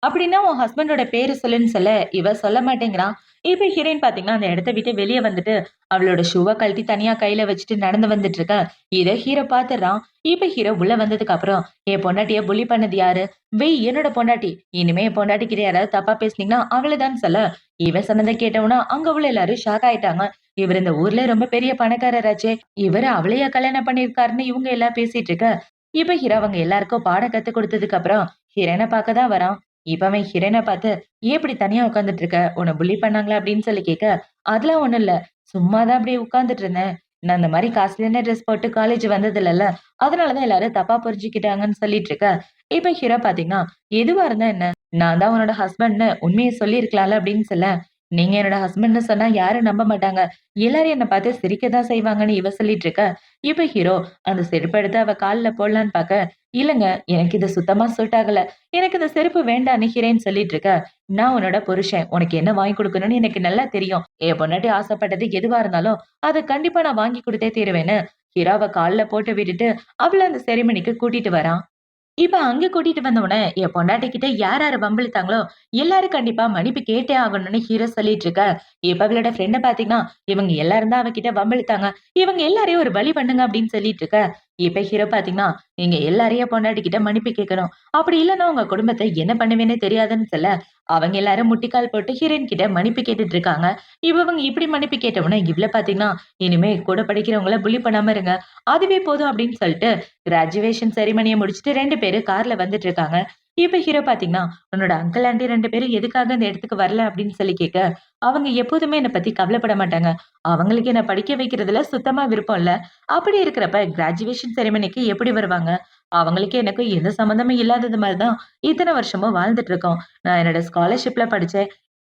அப்படின்னா உன் ஹஸ்பண்டோட பேரு சொல்லுன்னு சொல்ல, இவ சொல்ல மாட்டேங்கிறான். இப்ப ஹீரோயின் பாத்தீங்கன்னா அந்த இடத்த விட்டு வெளியே வந்துட்டு அவளோட ஷூவை கழட்டி தனியா கையில வச்சுட்டு நடந்து வந்துட்டு இருக்க. இத ஹீரோ பாத்துறான். இப்ப ஹீரோ உள்ள வந்ததுக்கு அப்புறம் என் பொண்டாட்டிய புலி பண்ணது யாரு? வெய் என்னோட பொண்டாட்டி. இனிமே என் பொண்டாட்டி கிட்ட யாராவது தப்பா பேசுனீங்கன்னா அவளதான் சொல்ல. இவன் சொன்னதை கேட்டவனா அங்க உள்ள எல்லாரும் ஷாக் ஆயிட்டாங்க. இவர் இந்த ஊர்ல ரொம்ப பெரிய பணக்காரராச்சே. இவரு அவளையா கல்யாணம் பண்ணிருக்காருன்னு இவங்க எல்லாம் பேசிட்டு இருக்க. இப்ப ஹீரோ அவங்க எல்லாருக்கும் பாடம் கத்து கொடுத்ததுக்கு அப்புறம் ஹீரோனை பார்க்க தான் வரான். இப்ப அவன் ஹீரோனை பார்த்து ஏன் இப்படி தனியா உட்கார்ந்துட்டு இருக்க? உன்னை புல்லி பண்ணாங்களா அப்படின்னு சொல்லி கேட்க, அதெல்லாம் ஒண்ணும் இல்ல. சும்மா தான் அப்படியே உட்கார்ந்துட்டு இருந்தேன். நான் இந்த மாதிரி காஸ்ட்லியான ட்ரெஸ் போட்டு காலேஜ் வந்தது இல்லல்ல. அதனாலதான் எல்லாரும் தப்பா புரிஞ்சுக்கிட்டாங்கன்னு சொல்லிட்டு இருக்க. இப்ப ஹீரோ பாத்தீங்கன்னா, எதுவா இருந்தா என்ன? நான் தான் உன்னோட ஹஸ்பண்ட்னு உண்மையை சொல்லியிருக்கலாம்ல அப்படின்னு சொல்ல, நீங்க என்னோட ஹஸ்பண்ட்னு சொன்னா யாரும் நம்ப மாட்டாங்க. எல்லாரும் என்ன பார்த்து சிரிக்கதான் செய்வாங்கன்னு இவ சொல்லிட்டு இருக்க. இப்ப ஹீரோ அந்த செருப்பு எடுத்து அவ கால்ல போடலான்னு பாக்க, இல்லங்க எனக்கு இது சுத்தமா சூட் ஆகல. எனக்கு இந்த செருப்பு வேண்டான்னு ஹீரோயின் சொல்லிட்டு இருக்க. நான் உன்னோட புருஷன். உனக்கு என்ன வாங்கி கொடுக்கணும்னு எனக்கு நல்லா தெரியும். என் பொண்டாட்டி ஆசைப்பட்டது எதுவா இருந்தாலும் அத கண்டிப்பா நான் வாங்கி கொடுத்தே தீருவேன்னு ஹீரோவ கால்ல போட்டு விட்டுட்டு அவள அந்த செரிமனிக்கு கூட்டிட்டு வரான். இப்ப அங்க கூட்டிட்டு வந்தவுடனே, என் பொண்டாட்டி கிட்ட யார் யாரு வம்பிழுத்தாங்களோ, எல்லாரும் கண்டிப்பா மன்னிப்பு கேட்டே ஆகணும்னு ஹீரோ சொல்லிட்டு இருக்க. இப்ப அவளோட ஃப்ரெண்ட பாத்தீங்கன்னா, இவங்க எல்லாரும் தான் அவகிட்ட வம்பிழுத்தாங்க. இவங்க எல்லாரையும் ஒரு வழி பண்ணுங்க அப்படின்னு சொல்லிட்டு இருக்க. இப்ப ஹீரோ பாத்தீங்கன்னா, நீங்க எல்லாரையும் பொண்டாட்டி கிட்ட மன்னிப்பு கேட்கணும். அப்படி இல்லன்னா உங்க குடும்பத்தை என்ன பண்ணுவேன்னு தெரியாதுன்னு சொல்ல, அவங்க எல்லாரும் முட்டிக்கால் போட்டு ஹீரோயின் கிட்ட மன்னிப்பு கேட்டுட்டு இருக்காங்க. இவங்க இப்படி மன்னிப்பு கேட்டவுடனே, இவ்ள பாத்தீங்கன்னா, இனிமே கூட படிக்கிறவங்கள புல்லி பண்ணாம இருங்க. அதுவே போதும் அப்படின்னு சொல்லிட்டு கிராஜுவேஷன் செரிமனிய முடிச்சுட்டு 2 பேரும் கார்ல வந்துட்டு இருக்காங்க. இப்ப ஹீரோ பாத்தீங்கன்னா, "உன்னோட அங்கிள், ஆன்டி 2 பேரும் எதுக்காக இந்த இடத்துக்கு வரல?" அப்படின்னு சொல்லி கேட்க, அவங்க எப்போதுமே என்ன பத்தி கவலைப்பட மாட்டாங்க. அவங்களுக்கு என்ன படிக்க வைக்கிறதுல சுத்தமா விருப்பம் இல்ல. அப்படி இருக்கிறப்ப கிராஜுவேஷன் செரிமனிக்கு எப்படி வருவாங்க? அவங்களுக்கு எனக்கும் எந்த சம்மந்தமும் இல்லாதது மாரி தான் இத்தன வருஷமும் வாழ்ந்துட்டு இருக்கோம். நான் என்னோட ஸ்காலர்ஷிப்ல படிச்சேன்.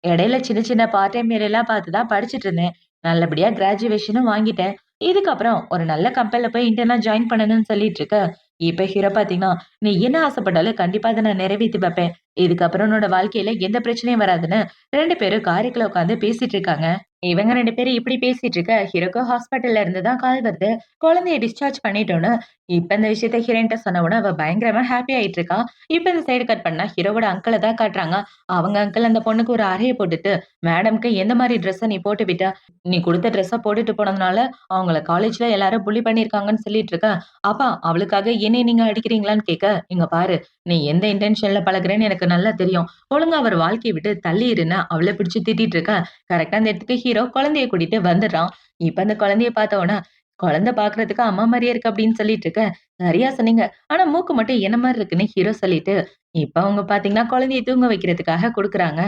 இடையில சின்ன சின்ன பார்ட் டைம் வேலையெல்லாம் பார்த்து தான் படிச்சுட்டு இருந்தேன். நல்லபடியா கிராஜுவேஷனும் வாங்கிட்டேன். இதுக்கப்புறம் ஒரு நல்ல கம்பெனில போய் இன்டர்னா ஜாயின் பண்ணணும்னு சொல்லிட்டு இருக்க. இப்ப ஹீரோ பார்த்தீங்கன்னா, "நீ என்ன ஆசைப்பட்டாலும் கண்டிப்பா அத நான் நிறைவேத்தி வைப்பேன். இதுக்கப்புறம் உன்னோட வாழ்க்கையில எந்த பிரச்சனையும் வராதுன்னு" 2 பேரும் காருக்குள்ள உட்கார்ந்து பேசிட்டு இருக்காங்க. இவங்க 2 பேரும் இப்படி பேசிட்டு இருக்க, ஹீரோக்கு ஹாஸ்பிட்டல்ல இருந்து தான் கால் வருது. குழந்தைய டிஸ்சார்ஜ் பண்ணிட்டோன்னு. இப்ப இந்த விஷயத்த ஹீரோயின்ட்ட சொன்ன உடனே அவ பயங்கரமா ஹாப்பி ஆயிட்டு இருக்கா. இப்ப இந்த சைடு கட் பண்ணா ஹீரோவோட அங்கிள தான் காட்டுறாங்க. அவங்க அங்கிள் அந்த பொண்ணுக்கு ஒரு அறைய போட்டுட்டு, "மேடம்க்கு எந்த மாரி ட்ரெஸ்ஸ நீ போட்டு விட்ட? நீ குடுத்த ட்ரெஸ்ஸ போட்டுட்டு போனதுனால அவங்கள காலேஜ்ல எல்லாரும் புல்லி பண்ணியிருக்காங்கன்னு" சொல்லிட்டு இருக்க. "அப்பா அவளுக்காக என்னைய நீங்க அடிக்கிறீங்களான்னு?" கேட்க, "இங்க பாரு, நீ எந்த இன்டென்ஷன்ல பழகுறேன்னு எனக்கு நல்லா தெரியும். ஒழுங்கா அவர் வாழ்க்கைய விட்டு தள்ளி இருன்னு" அவள பிடிச்சு திட்டிட்டு இருக்க. கரெக்ட்டா அந்த இடத்துக்கு ஹீரோ குழந்தைய கூட்டிட்டு வந்துடுறான். இப்ப அந்த குழந்தைய பார்த்த உடனே, "குழந்தை பார்க்கறதுக்கு அம்மா மாரியே இருக்கு" அப்படின்னு சொல்லிட்டு இருக்க. "சரியா சொன்னீங்க. ஆனா மூக்கு மட்டும் என்ன மாரி இருக்குன்னு" ஹீரோ சொல்லிட்டு, இப்ப அவங்க பார்த்தீங்கன்னா குழந்தைய தூங்க வைக்கிறதுக்காக குடுக்குறாங்க.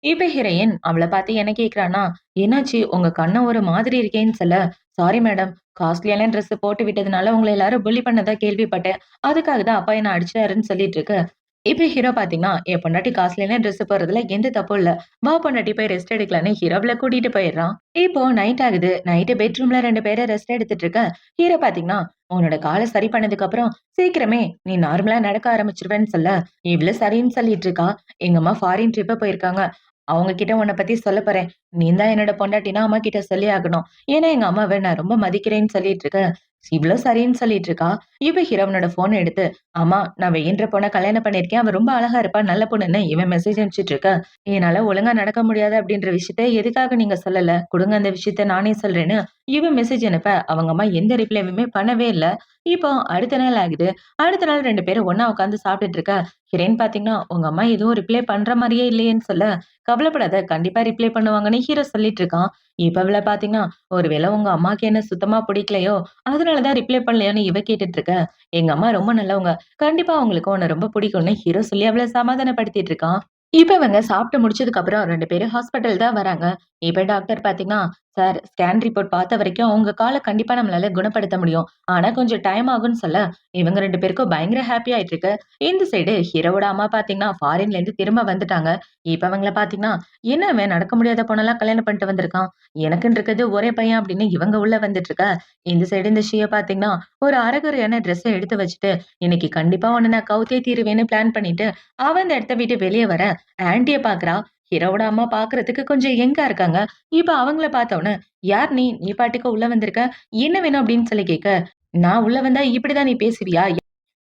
இப்ப ஹீரோயின் அவள பார்த்து என்ன கேட்கிறான்னா, "என்னாச்சு? உங்க கண்ணம் ஒரு மாதிரி இருக்கேன்னு" சொல்ல, "சாரி மேடம். காஸ்ட்லியான ட்ரெஸ் போட்டு விட்டதுனால உங்கள எல்லாரும் புல்லி பண்ணதா கேள்விப்பட்டேன். அதுக்காக தான் அப்பா என்ன அடிச்சாருன்னு" சொல்லிட்டு இருக்கு. இப்ப ஹீரோ பார்த்தீங்கன்னா, என் பொண்டாட்டி காஸ்ட்லியான ட்ரெஸ் போடுறதுல எந்த தப்பும் இல்ல. வா பொண்டாட்டி போய் ரெஸ்ட் எடுக்கலான்னு ஹீரோவ கூட்டிட்டு போயிடுறான். இப்போ நைட் ஆகுது. நைட்டு பெட்ரூம்ல 2 பேரும் ரெஸ்ட் எடுத்துட்டு இருக்க. ஹீரோ பார்த்தீங்கன்னா, "உன்னோட கால சரி பண்ணதுக்கு அப்புறம் சீக்கிரமே நீ நார்மலா நடக்க ஆரம்பிச்சுருவேன்னு" சொல்ல, இவளு சரின்னு சொல்லிட்டு இருக்கா. "எங்க அம்மா ஃபாரின் ட்ரிப் போயிருக்காங்க. அவங்க கிட்ட உன்ன பத்தி சொல்லப் போறேன். நீ தான் என்னோட பொண்டாட்டின்னா அம்மா கிட்ட சொல்லி ஆகணும். ஏன்னா எங்க அம்மாவ நான் ரொம்ப மதிக்கிறேன்னு" சொல்லிட்டு இருக்க. இவ்ளோ சரின்னு சொல்லிட்டு இருக்கா. இப்ப ஹீரோவனோட ஃபோன எடுத்து, "அம்மா நான் வெயின்ற பொண்ண கல்யாணம் பண்ணியிருக்கேன். அவ ரொம்ப அழகா இருப்பா, நல்ல பொண்ணுன்னு" இவன் மெசேஜ் அனுப்பிச்சுட்டு இருக்க. "என்னால ஒழுங்கா நடக்க முடியாது அப்படின்ற விஷயத்த எதுக்காக நீங்க சொல்லல? குடுங்க அந்த விஷயத்த நானே சொல்றேன்னு" இவன் மெசேஜ் அனுப்ப, அவங்க அம்மா எந்த ரிப்ளையுமே பண்ணவே இல்ல. இப்போ அடுத்த நாள் ஆகுது. அடுத்த நாள் 2 பேரும் ஒண்ணா உட்கார்ந்து சாப்பிட்டுட்டு இருக்க. ஹீரோயின் பாத்தீங்கன்னா, "உங்க அம்மா எதுவும் ரிப்ளை பண்ற மாரியே இல்லையேன்னு" சொல்ல, "கவலைப்படாத கண்டிப்பா ரிப்ளை பண்ணுவாங்கன்னு" ஹீரோ சொல்லிட்டு இருக்கான். இப்ப இவள பாத்தீங்கன்னா, "ஒருவேளை உங்க அம்மாக்கு என்ன சுத்தமா பிடிக்கலையோ, அதனால தான் ரிப்ளை பண்ணலையோன்னு" இவ கேட்டுட்டு இருக்க. "எங்க அம்மா ரொம்ப நல்லவங்க. கண்டிப்பா அவங்களுக்கு உன்ன ரொம்ப பிடிக்கும்னு" ஹீரோ சொல்லி அவள சமாதானப்படுத்திட்டு இருக்கான். இப்ப இவங்க சாப்பிட்டு முடிச்சதுக்கு அப்புறம் 2 பேரும் ஹாஸ்பிட்டல் தான் வராங்க. இப்ப டாக்டர் பாத்தீங்கன்னா, "சார் ஸ்கேன் ரிப்போர்ட் பார்த்த வரைக்கும் உங்க கால கண்டிப்பா நம்மளால குணப்படுத்த முடியும். ஆனா கொஞ்சம் டைம் ஆகும்ன்னு" சொல்ல, இவங்க 2 பேருக்கும் பயங்கர ஹாப்பி ஆயிட்டு இருக்கு. இந்த சைடு ஹீரோவோட அம்மா பாத்தீங்கன்னா, ஃபாரின்ல இருந்து திரும்ப வந்துட்டாங்க. இப்ப அவங்கள பாத்தீங்கன்னா, "என்ன அவன் நடக்க முடியாத பொண்ணெல்லாம் கல்யாணம் பண்ணிட்டு வந்திருக்கான். எனக்குன்னு இருக்கிறது ஒரே பையன்" அப்படின்னு இவங்க உள்ள வந்துட்டு இருக்க. இந்த சைடு இந்த ஷிய பாத்தீங்கன்னா, ஒரு அரைகுறையான ட்ரெஸ்ஸ எடுத்து வச்சுட்டு, "இன்னைக்கு கண்டிப்பா உன்ன நான் கவுத்தே தீருவேன்னு" பிளான் பண்ணிட்டு, அவ அந்த இடத்த விட்டு வெளிய வர, ஆன்ட்டிய பாக்குறா. ஹீரோவோட அம்மா பாக்குறதுக்கு கொஞ்சம் யங்கா இருக்காங்க. இப்ப அவங்கள பார்த்த உடனே, "யார் நீ? நீ பாட்டுக்கு உள்ள வந்திருக்க. என்ன வேணும்?" அப்படின்னு சொல்லி கேட்க, "நான் உள்ள வந்தா இப்படிதான் நீ பேசுவியா?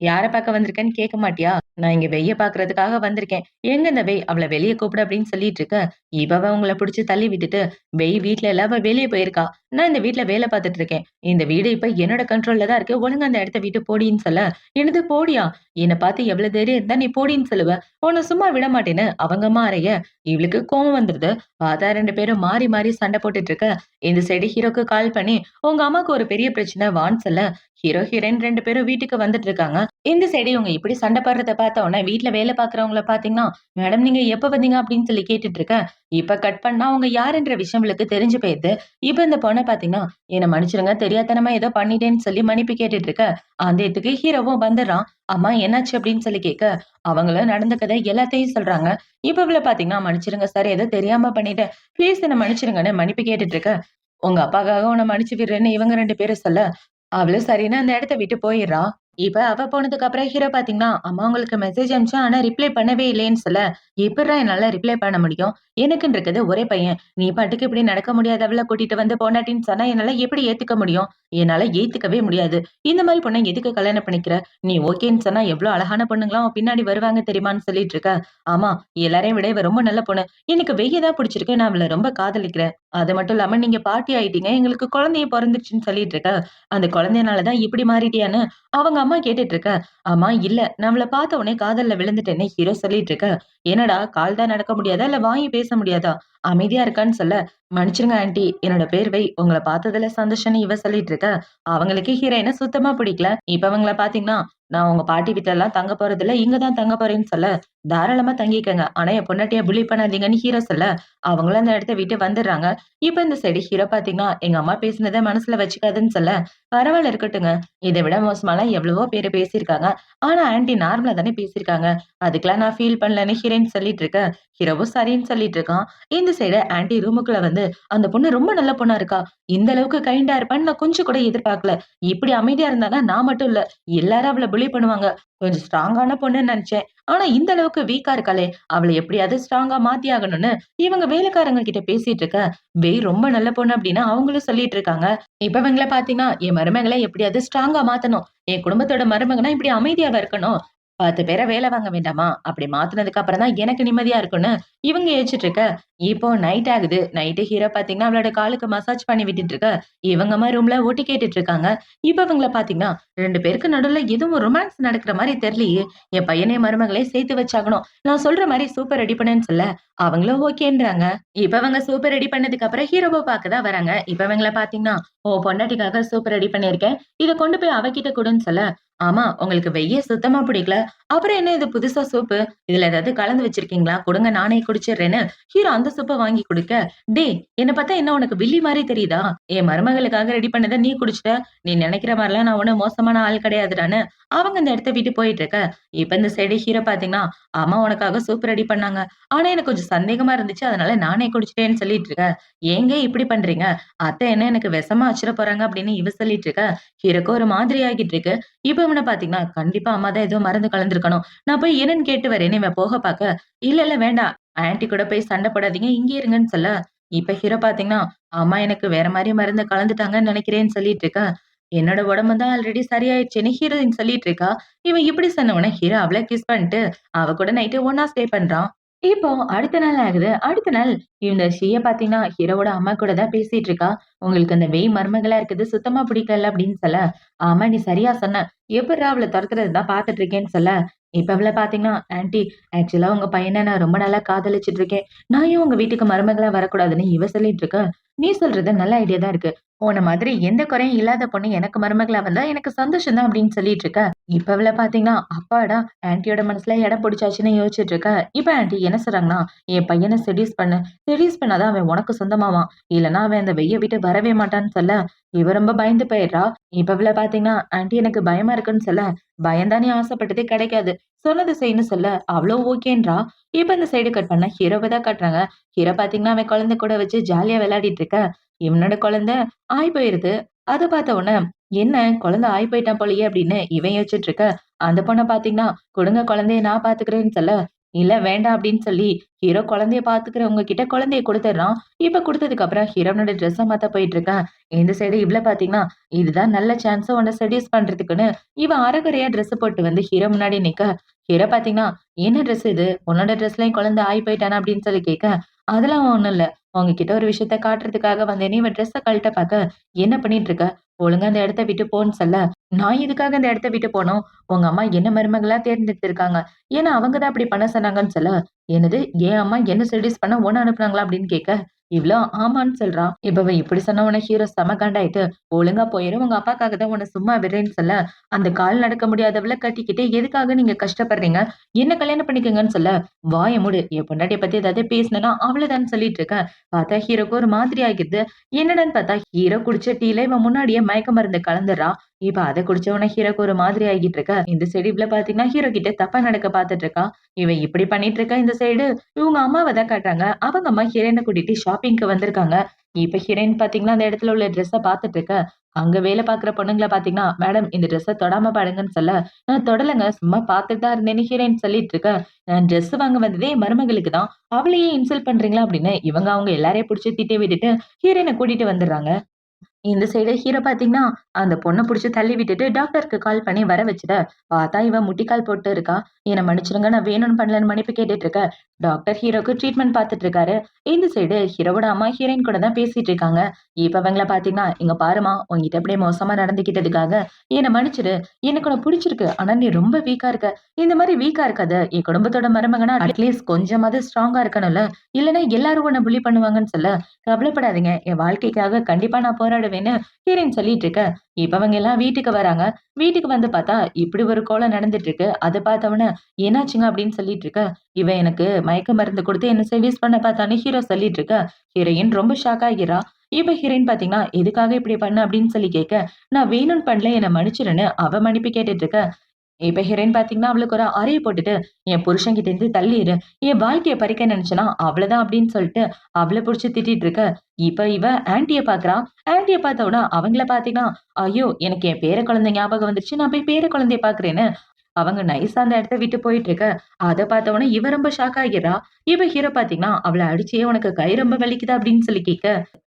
யார பார்க்க வந்திருக்கன்னு கேட்க மாட்டியா? நான் இங்க வெய்ய பார்க்கறதுக்காக வந்திருக்கேன். எங்க இந்த வெய்? அவள வெளிய கூப்பிடு அப்படின்னு சொல்லிட்டு இருக்க. இவ உங்கள புடிச்சு தள்ளி விட்டுட்டு, வெய் வீட்ல இல்ல, அவ வெளிய போயிருக்கா. நான் இந்த வீட்ல வேல பார்த்துட்டு இருக்கேன். இந்த வீடு இப்ப என்னோட கண்ட்ரோல்ல தான் இருக்கு. ஒழுங்கா அந்த இடத்த விட்டு போடின்னு சொல்ல, என்னது போடியா? என்ன பார்த்து எவ்வளவு தைரியம் இருந்தா நீ போடின்னு சொல்லுவ? உன்ன சும்மா விட மாட்டேன்னு அவங்க அம்மா அறைய. இவளுக்கு கோவம் வந்துருது. பார்த்தா 2 பேரும் மாறி மாறி சண்டை போட்டுட்டு இருக்க. இந்த சைடு ஹீரோக்கு கால் பண்ணி, உங்க அம்மாக்கு ஒரு பெரிய பிரச்சனை வான்னு சொல்ல, ஹீரோ, ஹீரோயின் 2 பேரும் வீட்டுக்கு வந்துட்டு இருக்காங்க. இந்த சைடு இவங்க இப்படி சண்டை போடுறத பார்த்த உடனே வீட்ல வேலை பார்க்கிறவங்கள பார்த்தீங்கன்னா, "மேடம் நீங்க எப்ப வந்தீங்க?" அப்படின்னு சொல்லி கேட்டுட்டு இருக்க. இப்ப கட் பண்ணா அவங்க யாருன்ற விஷயம் இவளுக்கு தெரிஞ்சு போயிருது. இப்ப இந்த பொண்ண பார்த்தீங்கன்னா, "என்ன மன்னிச்சிடுங்க, தெரியாத்தனமா ஏதோ பண்ணிட்டேன்னு" சொல்லி மன்னிப்பு கேட்டுட்டு இருக்க. அந்த இடத்துக்கு ஹீரோவும் வந்துடுறான். "அம்மா என்னாச்சு?" அப்படின்னு சொல்லி கேட்க, அவங்களும் நடந்த கதை எல்லாத்தையும் சொல்றாங்க. இப்ப இவள பார்த்தீங்கன்னா, "மன்னிச்சிடுங்க சார், ஏதோ தெரியாம பண்ணிட்டேன். ப்ளீஸ் என்ன மன்னிச்சிடுங்கன்னு" மன்னிப்பு கேட்டுட்டு இருக்க. "உங்க அப்பாக்காக உன்ன மன்னிச்சு விடுறேன்னு" இவங்க 2 பேரும் சொல்ல, அவளும் சரின்னு அந்த இடத்த விட்டு போயிடுறா. இப்ப அவ போனதுக்கு அப்புறம் ஹீரோ பாத்தீங்கன்னா, அம்மா உங்களுக்கு மெசேஜ் அனுப்பிச்சேன். ஆனா ரிப்ளை பண்ணவே இல்லையேன்னு சொல்ல, எப்புட்றா என்னால ரிப்ளை பண்ண முடியும்? எனக்குன்னு இருக்குது ஒரே பையன். நீ பாட்டுக்கு இப்படி நடக்க முடியாதவள கூட்டிட்டு வந்து பொண்டாட்டின்னு சொன்னா என்னால எப்படி ஏத்துக்க முடியும்? என்னால ஏத்துக்கவே முடியாது. இந்த மாரி பொண்ண எதுக்கு கல்யாணம் பண்ணிக்கிற? நீ ஓகேன்னு சொன்னா எவ்ளோ அழகான பொண்ணுங்கலாம் உன் பின்னாடி வருவாங்க தெரியுமான்னு சொல்லிட்டு இருக்க. ஆமா, எல்லாரையும் விட இவ ரொம்ப நல்ல பொண்ணு. எனக்கு வெய்ய தான் பிடிச்சிருக்கு. நான் அவள ரொம்ப காதலிக்கிறேன். அது மட்டும் இல்லாம நீங்க பாட்டி ஆயிட்டீங்க. எங்களுக்கு குழந்தையும் பொறந்துருச்சுன்னு சொல்லிட்டு இருக்க. அந்த குழந்தைனால தான் இப்படி மாறிட்டியான்னு அவங்க அம்மா கேட்டுட்டு இருக்க. அம்மா இல்ல, நான் அவள பார்த்த உடனே காதல்ல விழுந்துட்டேன்னு ஹீரோ சொல்லிட்டு இருக்க. என்னடா கால் தான் நடக்க முடியாதா? இல்ல வாங்கி பேச முடியாதா? அமைதியா இருக்கான்னு சொல்ல, மன்னிச்சிருங்க ஆன்ட்டி. என்னோட பேர் வை. உங்கள பார்த்ததுல சந்தோஷம்ன்னு இவ சொல்லிட்டு இருக்க. அவங்களுக்கு ஹீரோயின சுத்தமா பிடிக்கல. இப்ப இவங்கள பார்த்தீங்கன்னா, நான் உங்க பாட்டி வீட்லலாம் தங்க போறதில்ல. இங்க தான் தங்க போறேன்னு சொல்ல, தாராளமா தங்கிக்கங்க. ஆனா என் பொண்டாட்டிய புல்லி பண்ணாதீங்கன்னு ஹீரோ சொல்ல, அவங்களும் அந்த இடத்த விட்டு வந்துடுறாங்க. இப்ப இந்த சைடு ஹீரோ பார்த்தீங்கன்னா, எங்க அம்மா பேசினத மனசுல வச்சுக்காதன்னு சொல்ல, பரவால்ல இருக்கட்டுங்க. இத விட மோசமாலாம் எவ்வளவோ பேரு பேசியிருக்காங்க. ஆனா ஆன்டி நார்மலா தானே பேசியிருக்காங்க. அதுக்கெல்லாம் நான் ஃபீல் பண்ணலன்னு ஹீரோயின் சொல்லிட்டு இருக்க. ஹீரோவும் சரின்னு சொல்லிட்டு இருக்கான். இந்த சைடு ஆன்டி ரூமுக்குள்ள வந்து, அந்த பொண்ணு ரொம்ப நல்ல பொண்ணா இருக்கா. இந்த அளவுக்கு கைண்டா இருப்பான்னு நான் கொஞ்சம் கூட எதிர்பார்க்கல. இப்படி அமைதியா இருந்தான்னா நான் மட்டும் இல்ல. எல்லாரும் அவள புல்லி பண்ணுவாங்க. கொஞ்சம் ஸ்ட்ராங்கான பொண்ணுன்னு நெனச்சேன். ஆனா இந்த அளவுக்கு வீக்கா இருக்காளே! அவள எப்படியாவது ஸ்ட்ராங்கா மாத்தி ஆகணும்னு இவங்க வேலைக்காரங்க கிட்ட பேசிட்டு இருக்க. ரொம்ப நல்ல பொண்ணு அப்படின்னு அவங்களும் சொல்லிட்டு இருக்காங்க. இப்ப இவங்கள பார்த்தீங்கன்னா, என் மருமகள எப்படியாவது ஸ்ட்ராங்கா மாத்தணும். என் குடும்பத்தோட மருமகனா இப்படி அமைதியாவா இருக்கணும். 10 பேர வேல வாங்க வேண்டாமா? அப்படி மாத்துனதுக்கு அப்புறம் தான் எனக்கு நிம்மதியா இருக்கும்னு இவங்க யோசிச்சுட்டு இருக்க. இப்போ நைட் ஆகுது. நைட்டு ஹீரோ பார்த்தீங்கன்னா, அவளோட காலுக்கு மசாஜ் பண்ணி விட்டுட்டு இருக்க. இவங்க அம்மா ரூம்ல ஒட்டு கேட்டுட்டு இருக்காங்க. இப்ப இவங்கள பார்த்தீங்கன்னா, 2 பேருக்கு நடுவுல எதுவும் ரொமான்ஸ் நடக்கிற மாரி தெரியலையே. என் பையனையும் மருமகளையும் சேர்த்து வச்சாகணும். நான் சொல்ற மாரி சூப்பர் ரெடி பண்ணுன்னு சொல்ல, அவங்களும் ஓகேன்றாங்க. இப்ப இவங்க சூப்பர் ரெடி பண்ணதுக்கு அப்புறம் ஹீரோவ பார்க்க தான் வராங்க. இப்ப இவங்கள பார்த்தீங்கன்னா, உன் பொண்டாட்டிக்காக சூப் ரெடி பண்ணியிருக்கேன். இத கொண்டு போய் அவகிட்ட குடுன்னு சொல்ல, ஆமா உங்களுக்கு வெய்ய சுத்தமா பிடிக்கல. அப்புறம் என்ன இது புதுசா சூப்பு? இதுல ஏதாவது கலந்து வச்சிருக்கீங்களா? குடுங்க நானே குடிச்சிடுறேன்னு ஹீரோ அந்த சூப்ப வாங்கி குடுக்க, டேய் என்ன பார்த்தா என்ன உனக்கு வில்லி மாரி தெரியுதா? என் மருமகளுக்காக ரெடி பண்ணத நீ குடிச்சுட்ட. நீ நினைக்கிற மாரிலாம் நான் ஒண்ணும் மோசமான ஆள் கிடையாதுடான்னு அவங்க அந்த இடத்த விட்டு போயிட்டு இருக்க. இப்ப இந்த சைடு ஹீரோ பார்த்தீங்கன்னா, அம்மா உனக்காக சூப் ரெடி பண்ணாங்க. ஆனா எனக்கு கொஞ்சம் சந்தேகமா இருந்துச்சு. அதனால நானே குடிச்சுட்டேன்னு சொல்லிட்டு இருக்க. ஏங்க இப்படி பண்றீங்க? அத்தை என்ன எனக்கு விஷமா வச்சிட போறாங்க அப்படின்னு இவ சொல்லிட்டு இருக்க. ஹீரோக்கு ஒரு மாதிரி ஆகிட்டு இருக்கு. இப்ப இவன பாத்தீங்கன்னா, கண்டிப்பா அம்மா தான் ஏதோ மருந்து கலந்திருக்கணும். நான் போய் என்னன்னு கேட்டு வரேன்னு இவன் போக பாக்க, இல்ல இல்ல வேண்டாம். ஆன்டி கூட போய் சண்டை போடாதீங்க. இங்கேயே இருங்கன்னு சொல்ல, இப்ப ஹீரோ பாத்தீங்கன்னா, அம்மா எனக்கு வேற மாரி மருந்து கலந்துட்டாங்கன்னு நினைக்கிறேன்னு சொல்லிட்டு இருக்க. என்னோட உடம்பு தான் ஆல்ரெடி சரியாயிடுச்சுன்னு ஹீரோயின் சொல்லிட்டு இருக்கா. இவன் இப்படி சொன்ன உடனே ஹீரோ அவள கிஸ் பண்ணிட்டு, அவ கூட நைட்டு ஒண்ணா ஸ்டே பண்றான். இப்போ அடுத்த நாள் ஆகுது. அடுத்த நாள் இந்த ஷிய பார்த்தீங்கன்னா, ஹீரோவோட அம்மா கூட தான் பேசிட்டு இருக்கா. "உங்களுக்கு அந்த வேய் மருமகளா இருக்குது சுத்தமா பிடிக்கல" அப்படின்னு சொல்ல, "ஆமா நீ சரியா சொன்ன. எப்புட்றா அவள தொரத்துறது தான் பார்த்துட்டு இருக்கேன்னு" சொல்ல, இப்ப அவள பார்த்தீங்கன்னா, "ஆன்டி ஆக்சுவலா உங்க பையன நான் ரொம்ப நாளா காதலிச்சுட்டு இருக்கேன். நான் ஏன் உங்க வீட்டுக்கு மருமகளா வரக்கூடாதுன்னு" இவ சொல்லிட்டு இருக்கா. "நீ சொல்றது நல்ல ஐடியா தான் இருக்கு. உன்ன மாதிரி எந்த குறையும் இல்லாத பொண்ணு எனக்கு மருமகளா வந்தா எனக்கு சந்தோஷம் தான்" அப்படின்னு சொல்லிட்டு இருக்க. இப்ப அவள பார்த்தீங்கன்னா, அப்பாடா! ஆன்டியோட மனசுல இடம் பிடிச்சாச்சுன்னு யோசிச்சுட்டு இருக்க. இப்ப ஆன்டி என்ன சொல்றாங்கன்னா, "என் பையன செட்யூஸ் பண்ணு. செட்யூஸ் பண்ணா தான் அவன் உனக்கு சொந்தமாவான். இல்லன்னா அவன் அந்த வெய்ய விட்டு வரவே மாட்டான்னு" சொல்ல, இவ ரொம்ப பயந்து போயிடுறா. இப்ப இவள பார்த்தீங்கன்னா, "ஆன்டி எனக்கு பயமா இருக்குன்னு" சொல்ல, "பயம் தான் நீ ஆசைப்பட்டதே கிடைக்காது. சொன்னத செய்ன்னு" சொல்ல, அவளும் ஓகேன்றா. இப்ப இந்த சைடு கட் பண்ணா ஹீரோவ தான் காட்டுறாங்க. ஹீரோ பார்த்தீங்கன்னா, அவன் குழந்தை கூட வச்சு ஜாலியா விளையாடிட்டு இருக்க. இவனோட குழந்தை ஆயி போயிருது. அத பார்த்த உடனே, "என்ன குழந்தை ஆயி போயிட்டான் போலயே" அப்படின்னு இவன் யோசிச்சுட்டு இருக்க. அந்த பொண்ண பார்த்தீங்கன்னா, "குடுங்க குழந்தைய நான் பார்த்துக்கிறேன்னு" சொல்ல, இல்ல வேண்டாம் அப்படின்னு சொல்லி ஹீரோ குழந்தைய பாத்துக்கிறவங்க கிட்ட குழந்தைய குடுத்துடுறான். இப்ப குடுத்ததுக்கு அப்புறம் ஹீரோனோட ட்ரெஸ்ஸ மாத்த போயிட்டு இருக்கேன். இந்த சைடு இவ்ள பாத்தீங்கன்னா, இதுதான் நல்ல சான்ஸ் உன்ன செட்யூஸ் பண்றதுக்குன்னு இவ அரகுறையா ட்ரெஸ் போட்டு வந்து ஹீரோ முன்னாடி நிக்க, ஹீரோ பாத்தீங்கன்னா, "என்ன ட்ரெஸ் இது? உன்னோட ட்ரெஸ்லயும் குழந்தை ஆயி போயிட்டானா?" அப்படின்னு சொல்லி கேட்க, "அதெல்லாம் ஒண்ணும் இல்ல. உங்ககிட்ட ஒரு விஷயத்த காட்டுறதுக்காக வந்தேனே." இவ ட்ரெஸ்ஸ கழட்ட பாக்க, "என்ன பண்ணிட்டு இருக்க? ஒழுங்கா அந்த இடத்த விட்டு போன்னு சொல்ல." "நான் எதுக்காக இந்த இடத்த விட்டு போணும்? உங்க அம்மா என்ன மருமகளா தேர்ந்தெடுத்திருக்காங்க. ஏன்னா அவங்க தான் அப்படி பண்ண சொன்னாங்கன்னு சொல்ல, "என்னது என் அம்மா என்ன செட்யூஸ் பண்ண உன்ன அனுப்புனாங்களா?" அப்படின்னு கேட்க, இவ்ளோ ஆமான்னு சொல்றா. இப்ப இவ இப்படி சொன்ன உடனே ஹீரோ செம காண்டாயிட்டு, "ஒழுங்கா போயிரு. உங்க அப்பாக்காக தான் உன்ன சும்மா விடுறேன்னு சொல்ல, அந்த கால் நடக்க முடியாதவள கட்டிக்கிட்டு எதுக்காக நீங்க கஷ்டப்படுறீங்க? என்ன கல்யாணம் பண்ணிக்கங்கன்னு சொல்ல, வாய மூடு. என் பொண்டாட்டிய பத்தி ஏதாவது பேசுனேன்னா அவ்வளவுதான்னு சொல்லிட்டு இருக்கேன்." பார்த்தா ஹீரோக்கு ஒரு மாதிரி ஆகிடுது. என்னடான்னு பார்த்தா ஹீரோ குடிச்ச டீல இவன் முன்னாடியே மயக்க மருந்து கலந்துடுறா. இப்ப அத குடிச்ச உடனே ஹீரோக்கு ஒரு மாதிரி ஆகிட்டு இருக்க. இந்த சைடு இவ்ள பாத்தீங்கன்னா, ஹீரோ கிட்ட தப்பா நடக்க பாத்துட்டு இருக்கா. இவன் இப்படி பண்ணிட்டு இருக்க இந்த சைடு இவங்க அம்மாவ தான் காட்டுறாங்க. அவங்க அம்மா ஹீரோயின கூட்டிட்டு ஷாப்பிங்க்கு வந்திருக்காங்க. இப்ப ஹீரோயின் பாத்தீங்கன்னா, அந்த இடத்துல உள்ள ட்ரெஸ்ஸ பாத்துட்டு இருக்க. அங்க வேலை பாக்குற பொண்ணுங்கள பாத்தீங்கன்னா, "மேடம் இந்த ட்ரெஸ்ஸ தொடாம பாருங்கன்னு" சொல்ல, "நான் தொடலங்க. சும்மா பாத்துட்டு தான் இருந்தேன்னு" ஹீரோயின் சொல்லிட்டு இருக்க. "நான் ட்ரெஸ் வாங்க வந்ததே என் மருமகளுக்கு தான். அவளையே இன்சல்ட் பண்றீங்களா?" அப்படின்னு இவங்க அவங்க எல்லாரையும் புடிச்சு திட்டி விட்டுட்டு ஹீரோயின கூட்டிட்டு வந்துடுறாங்க. இந்த சைடு ஹீரோ பாத்தீங்கன்னா, அந்த பொண்ண புடிச்சு தள்ளி விட்டுட்டு டாக்டருக்கு கால் பண்ணி வர வச்சுட, பார்த்தா இவ முட்டிக்கால் போட்டு இருக்கா. "என்ன மன்னிச்சுடுங்க. நான் வேணும்னு பண்ணலன்னு மன்னிப்பு கேட்டுட்டு இருக்கேன்." டாக்டர் ஹீரோக்கு ட்ரீட்மெண்ட் பாத்துட்டு இருக்காரு. இந்த சைடு ஹீரோவோட அம்மா ஹீரோயின் கூட தான் பேசிட்டு இருக்காங்க. இப்ப இவங்கள பாத்தீங்கன்னா, "இங்க பாரும்மா, உன்கிட்ட இப்படியே மோசமா நடந்துக்கிட்டதுக்காக என்ன மன்னிச்சுடு. எனக்கு உன்ன புடிச்சிருக்கு. ஆனா நீ ரொம்ப வீக்கா இருக்க. இந்த மாரி வீக்கா இருக்காத. என் குடும்பத்தோட மருமகனா அட்லீஸ்ட் கொஞ்சமாவது ஸ்ட்ராங்கா இருக்கணும்ல. இல்லன்னா எல்லாரும் உன்ன புல்லி பண்ணுவாங்கன்னு" சொல்ல, "கவலைப்படாதீங்க. என் வாழ்க்கைக்காக கண்டிப்பா நான் போராடுவேன்னு" ஹீரோயின் சொல்லிட்டு இருக்க. இப்ப அவங்க எல்லாம் வீட்டுக்கு வராங்க. வீட்டுக்கு வந்து பார்த்தா, இப்படி ஒரு கோலம் நடந்துட்டு இருக்கு. அத பார்த்தவுடனே, "என்னாச்சுங்க?" அப்படின்னு சொல்லிட்டு இருக்க. இவ எனக்கு மயக்க மருந்து குடுத்து என்ன செட்யூஸ் பண்ண பார்த்தான்னு ஹீரோ சொல்லிட்டு இருக்க. ஹீரோயின் ரொம்ப ஷாக் ஆகிறா. இப்ப ஹீரோயின் பார்த்தீங்கன்னா, "எதுக்காக இப்படி பண்ண?" அப்படின்னு சொல்லி கேட்க, "நான் வேணும்னு பண்ணல. என்ன மன்னிச்சுருன்னு" அவ மன்னிப்பு கேட்டுட்டு இருக்க. இப்ப ஹீரோயின் பாத்தீங்கன்னா, அவளுக்கு ஒரு அறைய போட்டுட்டு, "என் புருஷன்கிட்ட இருந்து தள்ளி இரு. என் வாழ்க்கைய பறிக்க நினைச்சனா, அவ்வளதான்" அப்படின்னு சொல்லிட்டு அவள புடிச்சு திட்டிட்டு இருக்க. இப்ப இவ ஆன்டிய பாக்குறா. ஆன்டிய பார்த்த உடனே அவங்கள பாத்தீங்கன்னா, "ஐயோ! எனக்கு என் பேர குழந்தை ஞாபகம் வந்துருச்சு. நான் போய் பேர குழந்தைய பாக்குறேன்னு" அவங்க நைஸா அந்த இடத்த விட்டு போயிட்டு இருக்க. அத பார்த்த உடனே இவ ரொம்ப ஷாக் ஆகிறா. இவ ஹீரோ பாத்தீங்கன்னா, அவள அடிச்சே "உனக்கு கை ரொம்ப வலிக்குதா?" அப்படின்னு சொல்லி கேட்க,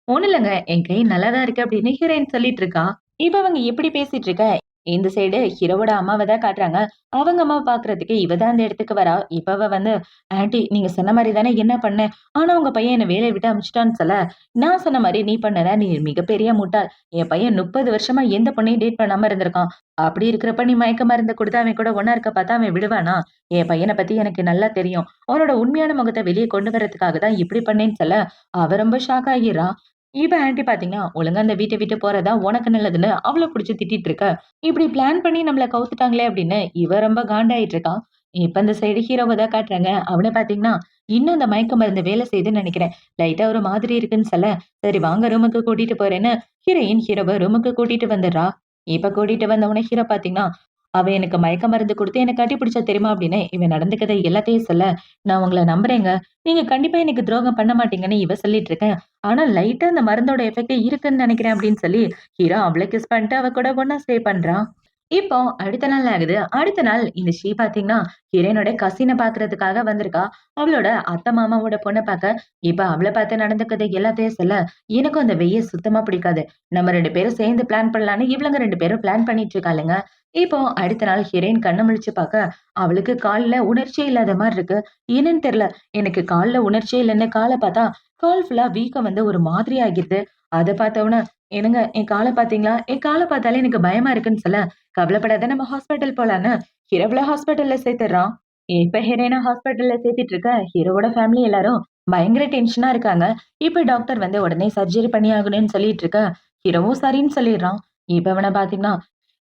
"ஒண்ணும் இல்லங்க. என் கை நல்லா தான் இருக்கு" அப்படின்னு ஹீரோயின் சொல்லிட்டு இருக்கா. இப்ப அவங்க எப்படி பேசிட்டு இருக்க, இந்த சைடு ஹீரோவோட அம்மாவ தான் காட்டுறாங்க. அவங்க அம்மாவ பாக்குறதுக்கு இவ தான் அந்த இடத்துக்கு வரா. இப்ப அவ வந்து, "ஆன்டி நீங்க சொன்ன மாரி தானே என்ன பண்ணேன். ஆனா உங்க பையன் என்ன வேலைய விட்டு அனுப்பிச்சுட்டான்னு" சொல்ல, "நான் சொன்ன மாரி நீ பண்ணனா நீ மிகப்பெரிய முட்டாள். என் பையன் 30 வருஷமா எந்த பொண்ணையும் டேட் பண்ணாம இருந்திருக்கான். அப்படி இருக்கிறப்ப நீ மயக்க மருந்து குடுத்து அவன் கூட ஒண்ணா இருக்க பார்த்தா அவன் விடுவானா? என் பையன பத்தி எனக்கு நல்லா தெரியும். அவனோட உண்மையான முகத்த வெளிய கொண்டு வரதுக்காக தான் இப்படி பண்ணேன்னு" சொல்ல, அவ ரொம்ப ஷாக் ஆகிறா. இப்ப ஆன்டி பாத்தீங்கன்னா, "ஒழுங்கா அந்த வீட்ட விட்டு போறது தான் உனக்கு நல்லதுன்னு" அவள புடிச்சு திட்டிட்டு இருக்க. இப்படி பிளான் பண்ணி நம்மள கவுத்துட்டாங்களே அப்படின்னு இவ ரொம்ப காண்டாயிட்டு இருக்கா. இப்ப இந்த சைடு ஹீரோவ தான் காட்டுறாங்க. அவன பாத்தீங்கன்னா, இன்னும் அந்த மயக்க மருந்து வேலை செய்யுதுன்னு நெனைக்கிறேன். லைட்டா ஒரு மாதிரி இருக்குன்னு சொல்ல, சரி வாங்க ரூமுக்கு கூட்டிட்டு போறேன்னு ஹீரோயின் ஹீரோவ ரூமுக்கு கூட்டிட்டு வந்துடுறா. இப்ப கூட்டிட்டு வந்த உடனே ஹீரோ பாத்தீங்கன்னா, "அவ எனக்கு மயக்க மருந்து குடுத்து என்ன கட்டிப்பிடிச்சா தெரியுமா?" அப்படின்னு இவன் நடந்துக்கத எல்லாத்தையும் சொல்ல, "நான் உங்கள நம்புறேங்க. நீங்க கண்டிப்பா எனக்கு துரோகம் பண்ண மாட்டீங்கன்னு" இவ சொல்லிட்டு இருக்க. ஆனா லைட்டா அந்த மருந்தோட எஃபெக்ட் இருக்குன்னு நெனைக்கிறேன் அப்படின்னு சொல்லி ஹீரோ அவள கிஸ் பண்ணிட்டு அவ கூட ஒண்ணா ஸ்டே பண்றான். இப்போ அடுத்த நாள் ஆகுது. அடுத்த நாள் இந்த ஸ்ரீ பாத்தீங்கன்னா, ஹீரோயினோட கசின பாக்குறதுக்காக வந்திருக்கா. அவளோட அத்தை மாமாவோட பொண்ண பாக்க. இப்ப அவள பாத்து நடந்துக்கிறது எல்லாத்தையும் சொல்ல, எனக்கும் அந்த வெய்ய சுத்தமா பிடிக்காது. நம்ம 2 பேரும் சேர்ந்து பிளான் பண்ணலான்னு இவளுங்க 2 பேரும் பிளான் பண்ணிட்டு இருக்காளுங்க. இப்போ அடுத்த நாள் ஹீரோயின் கண்ண முழிச்சு பாக்க, அவளுக்கு கால்ல உணர்ச்சியே இல்லாத மாரி இருக்கு. என்னன்னு தெரியல. எனக்கு கால்ல உணர்ச்சியே இல்லன்னு கால பாத்தா, கால் ஃபுல்லா வீக்கம் வந்து ஒரு மாதிரி ஆகிருது. அத பாத்த உடனே, "என்னங்க என் கால பாத்தீங்களா? என் கால பாத்தாலே எனக்கு பயமா இருக்குன்னு" சொல்ல, "கவலைப்படாத நம்ம ஹாஸ்பிட்டல் போலான்னு" ஹீரோவ ஹாஸ்பிட்டல்ல சேர்த்துடுறான். இப்ப ஹீரோயின ஹாஸ்பிட்டல்ல சேர்த்துட்டு இருக்க, ஹீரோவோட ஃபேமிலி எல்லாரும் பயங்கர டென்ஷனா இருக்காங்க. இப்ப டாக்டர் வந்து உடனே சர்ஜரி பண்ணி ஆகணும்னு சொல்லிட்டு இருக்க, ஹீரோவும் சரின்னு சொல்லிடுறான். இப்ப இவன பாத்தீங்கன்னா,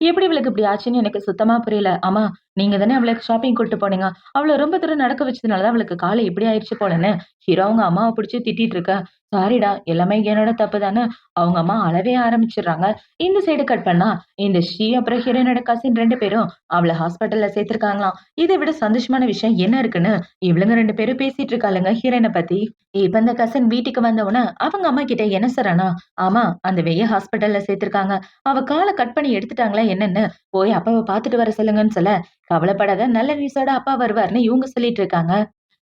எப்படி இவளுக்கு இப்படி ஆச்சுன்னு எனக்கு சுத்தமா புரியல. அம்மா, நீங்க தானே அவள ஷாப்பிங் கூட்டிட்டு போனீங்க. அவள ரொம்ப தூரம் நடக்க வச்சதுனால தான் அவளுக்கு கால் இப்படி ஆயிடுச்சு போலன்னு, ஹீரோ அவங்க அம்மாவ புடிச்சு திட்டிட்டு இருக்க. சாரிடா, எல்லாமே என்னோட தப்பு தான்னு அவங்க அம்மா அழவே ஆரம்பிச்சுடுறாங்க. இந்த சைடு கட் பண்ணா, இந்த ஸ்ரீ அப்புறம் ஹீரோயினோட கசின் 2 பேரும் அவள ஹாஸ்பிட்டல்ல சேர்த்திருக்காங்களாம். இத விட சந்தோஷமான விஷயம் என்ன இருக்குன்னு இவளுங்க 2 பேரும் பேசிட்டு இருக்காளுங்க ஹீரோயின பத்தி. இப்ப இந்த கசின் வீட்டுக்கு வந்த உடனே அவங்க அம்மா கிட்ட என்ன சொல்றானா, ஆமா அந்த வெய்ய ஹாஸ்பிட்டல்ல சேர்த்திருக்காங்க. அவ கால கட் பண்ணி எடுத்துட்டாங்களா என்னன்னு போய் அப்பாவ பாத்துட்டு வர சொல்லுங்கன்னு சொல்ல, கவலைப்படாத, நல்ல நியூஸோட அப்பா வருவாருன்னு இவங்க சொல்லிட்டு இருக்காங்க.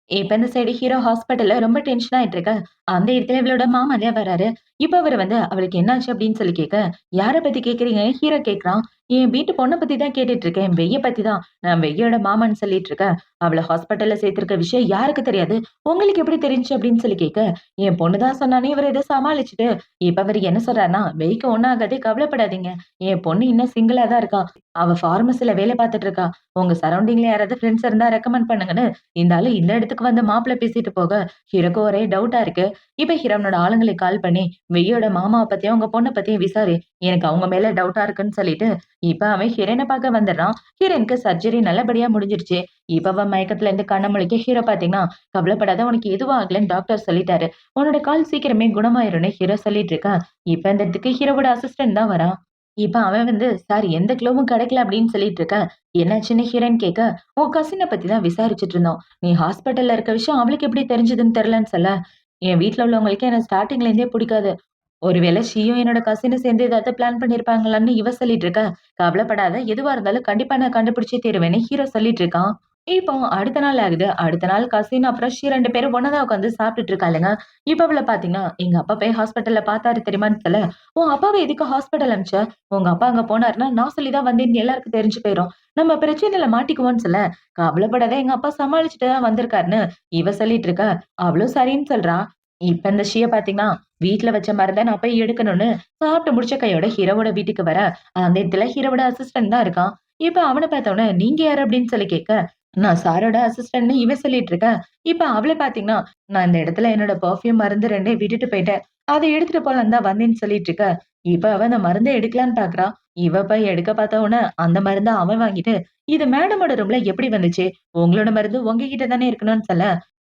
இப்ப இந்த சைடு ஹீரோ ஹாஸ்பிட்டல்ல ரொம்ப டென்ஷன் ஆயிட்டு இருக்க. அந்த இடத்துல இவளோட மாமா தான் வராரு. இப்ப அவரு வந்து அவளுக்கு என்னாச்சு அப்படின்னு சொல்லி கேட்க, யார பத்தி கேட்கிறீங்க? ஹீரோ கேட்கிறான். என் வீட்டு பொண்ண பத்தி தான் கேட்டுட்டு இருக்கேன். வெய்ய பத்தி தான். நான் வெய்யோட மாமான்னு சொல்லிட்டு இருக்கேன். அவள ஹாஸ்பிட்டல்ல சேர்த்திருக்க விஷயம் யாருக்கு தெரியாது? உங்களுக்கு எப்படி தெரிஞ்சுச்சு அப்படின்னு சொல்லி கேட்க, என் பொண்ணு தான் சொன்னானே இவரு ஏதோ சமாளிச்சுட்டு, இப்ப அவரு என்ன சொல்றாருன்னா, வெய்க்கு ஒண்ணும் ஆகாது கவலைப்படாதீங்க. என் பொண்ணு இன்னும் சிங்கிளா தான் இருக்கா. அவ பார்மசில வேலை பார்த்துட்டு இருக்கா. உங்க சரௌண்டிங்ல யாராவது ஃப்ரெண்ட்ஸ் இருந்தா ரெக்கமெண்ட் பண்ணுங்கன்னு இந்த ஆளு இந்த இடத்துக்கு வந்து மாப்பிள்ளை பேசிட்டு போக, ஹீரோக்கு ஒரே டவுட்டா இருக்கு. இப்ப ஹீரோனோட ஆளுங்களுக்கு கால் பண்ணி, வெய்யோட மாமாவ பத்தியும், உங்க பொண்ண பத்தியும் விசாரி. எனக்கு அவங்க மேல டவுட்டா இருக்குன்னு சொல்லிட்டு, இப்ப அவன் ஹீரோயின பார்க்க வந்துடுறான். ஹீரோயினுக்கு சர்ஜரி நல்லபடியா முடிஞ்சிருச்சு. இப்ப அவன் மயக்கத்துல இருந்து கண்ண முழிக்க ஹீரோ பாத்தீங்கன்னா, கவலைப்படாத உனக்கு எதுவும் ஆகலன்னு டாக்டர் சொல்லிட்டாரு. உன்னோட கால் சீக்கிரமே குணமாயிரும்னு ஹீரோ சொல்லிட்டு இருக்கான். இப்ப இந்த இடத்துக்கு ஹீரோவோட அசிஸ்டன்ட் தான் வரான். இப்ப அவன் வந்து, "சார் எந்த க்ளூவும் கிடைக்கல" அப்படின்னு சொல்லிட்டு இருக்க. என்னாச்சுன்னு ஹீரோயின் கேட்க, "உன் கசின பத்தி தான் விசாரிச்சுட்டு இருந்தோம். நீ ஹாஸ்பிட்டல்ல இருக்க விஷயம் அவளுக்கு எப்படி தெரிஞ்சதுன்னு தெரியலன்னு சொல்ல, என் வீட்ல உள்ளவங்களுக்கு என்ன ஸ்டார்ட்டிங்ல இருந்தே பிடிக்காது. ஒருவேளை ஷீயும் என்னோட கசினும் சேர்ந்து ஏதாவது பிளான் பண்ணியிருப்பாங்களான்னு இவ சொல்லிட்டு இருக்கா. கவலைப்படாத, எதுவா இருந்தாலும் கண்டிப்பா நான் கண்டுபிடிச்சே தீருவேன்னு ஹீரோ சொல்லிட்டு இருக்கான். இப்போ அடுத்த நாள் ஆகுது. அடுத்த நாள் கசின் அப்புறம் ஷீ 2 பேரும் ஒண்ணா தான் உட்காந்து சாப்பிட்டுட்டு இருக்காளுங்க. இப்ப அவள பார்த்தீங்கன்னா, "எங்க அப்பா போய் ஹாஸ்பிட்டல்ல பார்த்தாரு தெரியுமான்னு" சொல்ல, "உன் அப்பாவ எதுக்கு ஹாஸ்பிட்டல் அனுப்பிச்ச? உங்க அப்பா அங்க போனாருன்னா, நான் சொல்லி தான் வந்தேன்னு எல்லாருக்கும் தெரிஞ்சு போயிரும். நம்ம பிரச்சனையில மாட்டிக்குவோம்ன்னு" சொல்ல, "கவலைப்படாத எங்க அப்பா சமாளிச்சுட்டு தான் வந்திருக்காருன்னு" இவ சொல்லிட்டு இருக்கா. அவளும் சரின்னு சொல்றா. இப்ப இந்த ஷிய பார்த்தீங்கன்னா, வீட்ல வச்ச மருந்த நான் போய் எடுக்கணும்னு சாப்பிட்டு முடிச்ச கையோட ஹீரோவோட வீட்டுக்கு வர, அந்த இடத்துல ஹீரோவோட அசிஸ்டன்ட் தான் இருக்கான். இப்ப அவன பார்த்தவுடனே, "நீங்க யாரு?" அப்படின்னு சொல்லி கேட்க, "நான் சாரோட அசிஸ்டன்ட்ன்னு" இவன் சொல்லிட்டு இருக்கா. இப்ப அவள பார்த்தீங்கன்னா, "நான் இந்த இடத்துல என்னோட பெர்ஃப்யூம் மருந்து 2யும் விட்டுட்டு போயிட்டேன். அத எடுத்துட்டு போலான்னு தான் வந்தேன்னு" சொல்லிட்டு இருக்க. இப்ப அவ அந்த மருந்த எடுக்கலான்னு பார்க்கிறா. இவ போய் எடுக்க பார்த்த உடனே, அந்த மருந்த அவன் வாங்கிட்டு, "இது மேடமோட ரூம்ல எப்படி வந்துச்சு? உங்களோட மருந்து உங்ககிட்ட தானே இருக்கணும்னு" சொல்ல,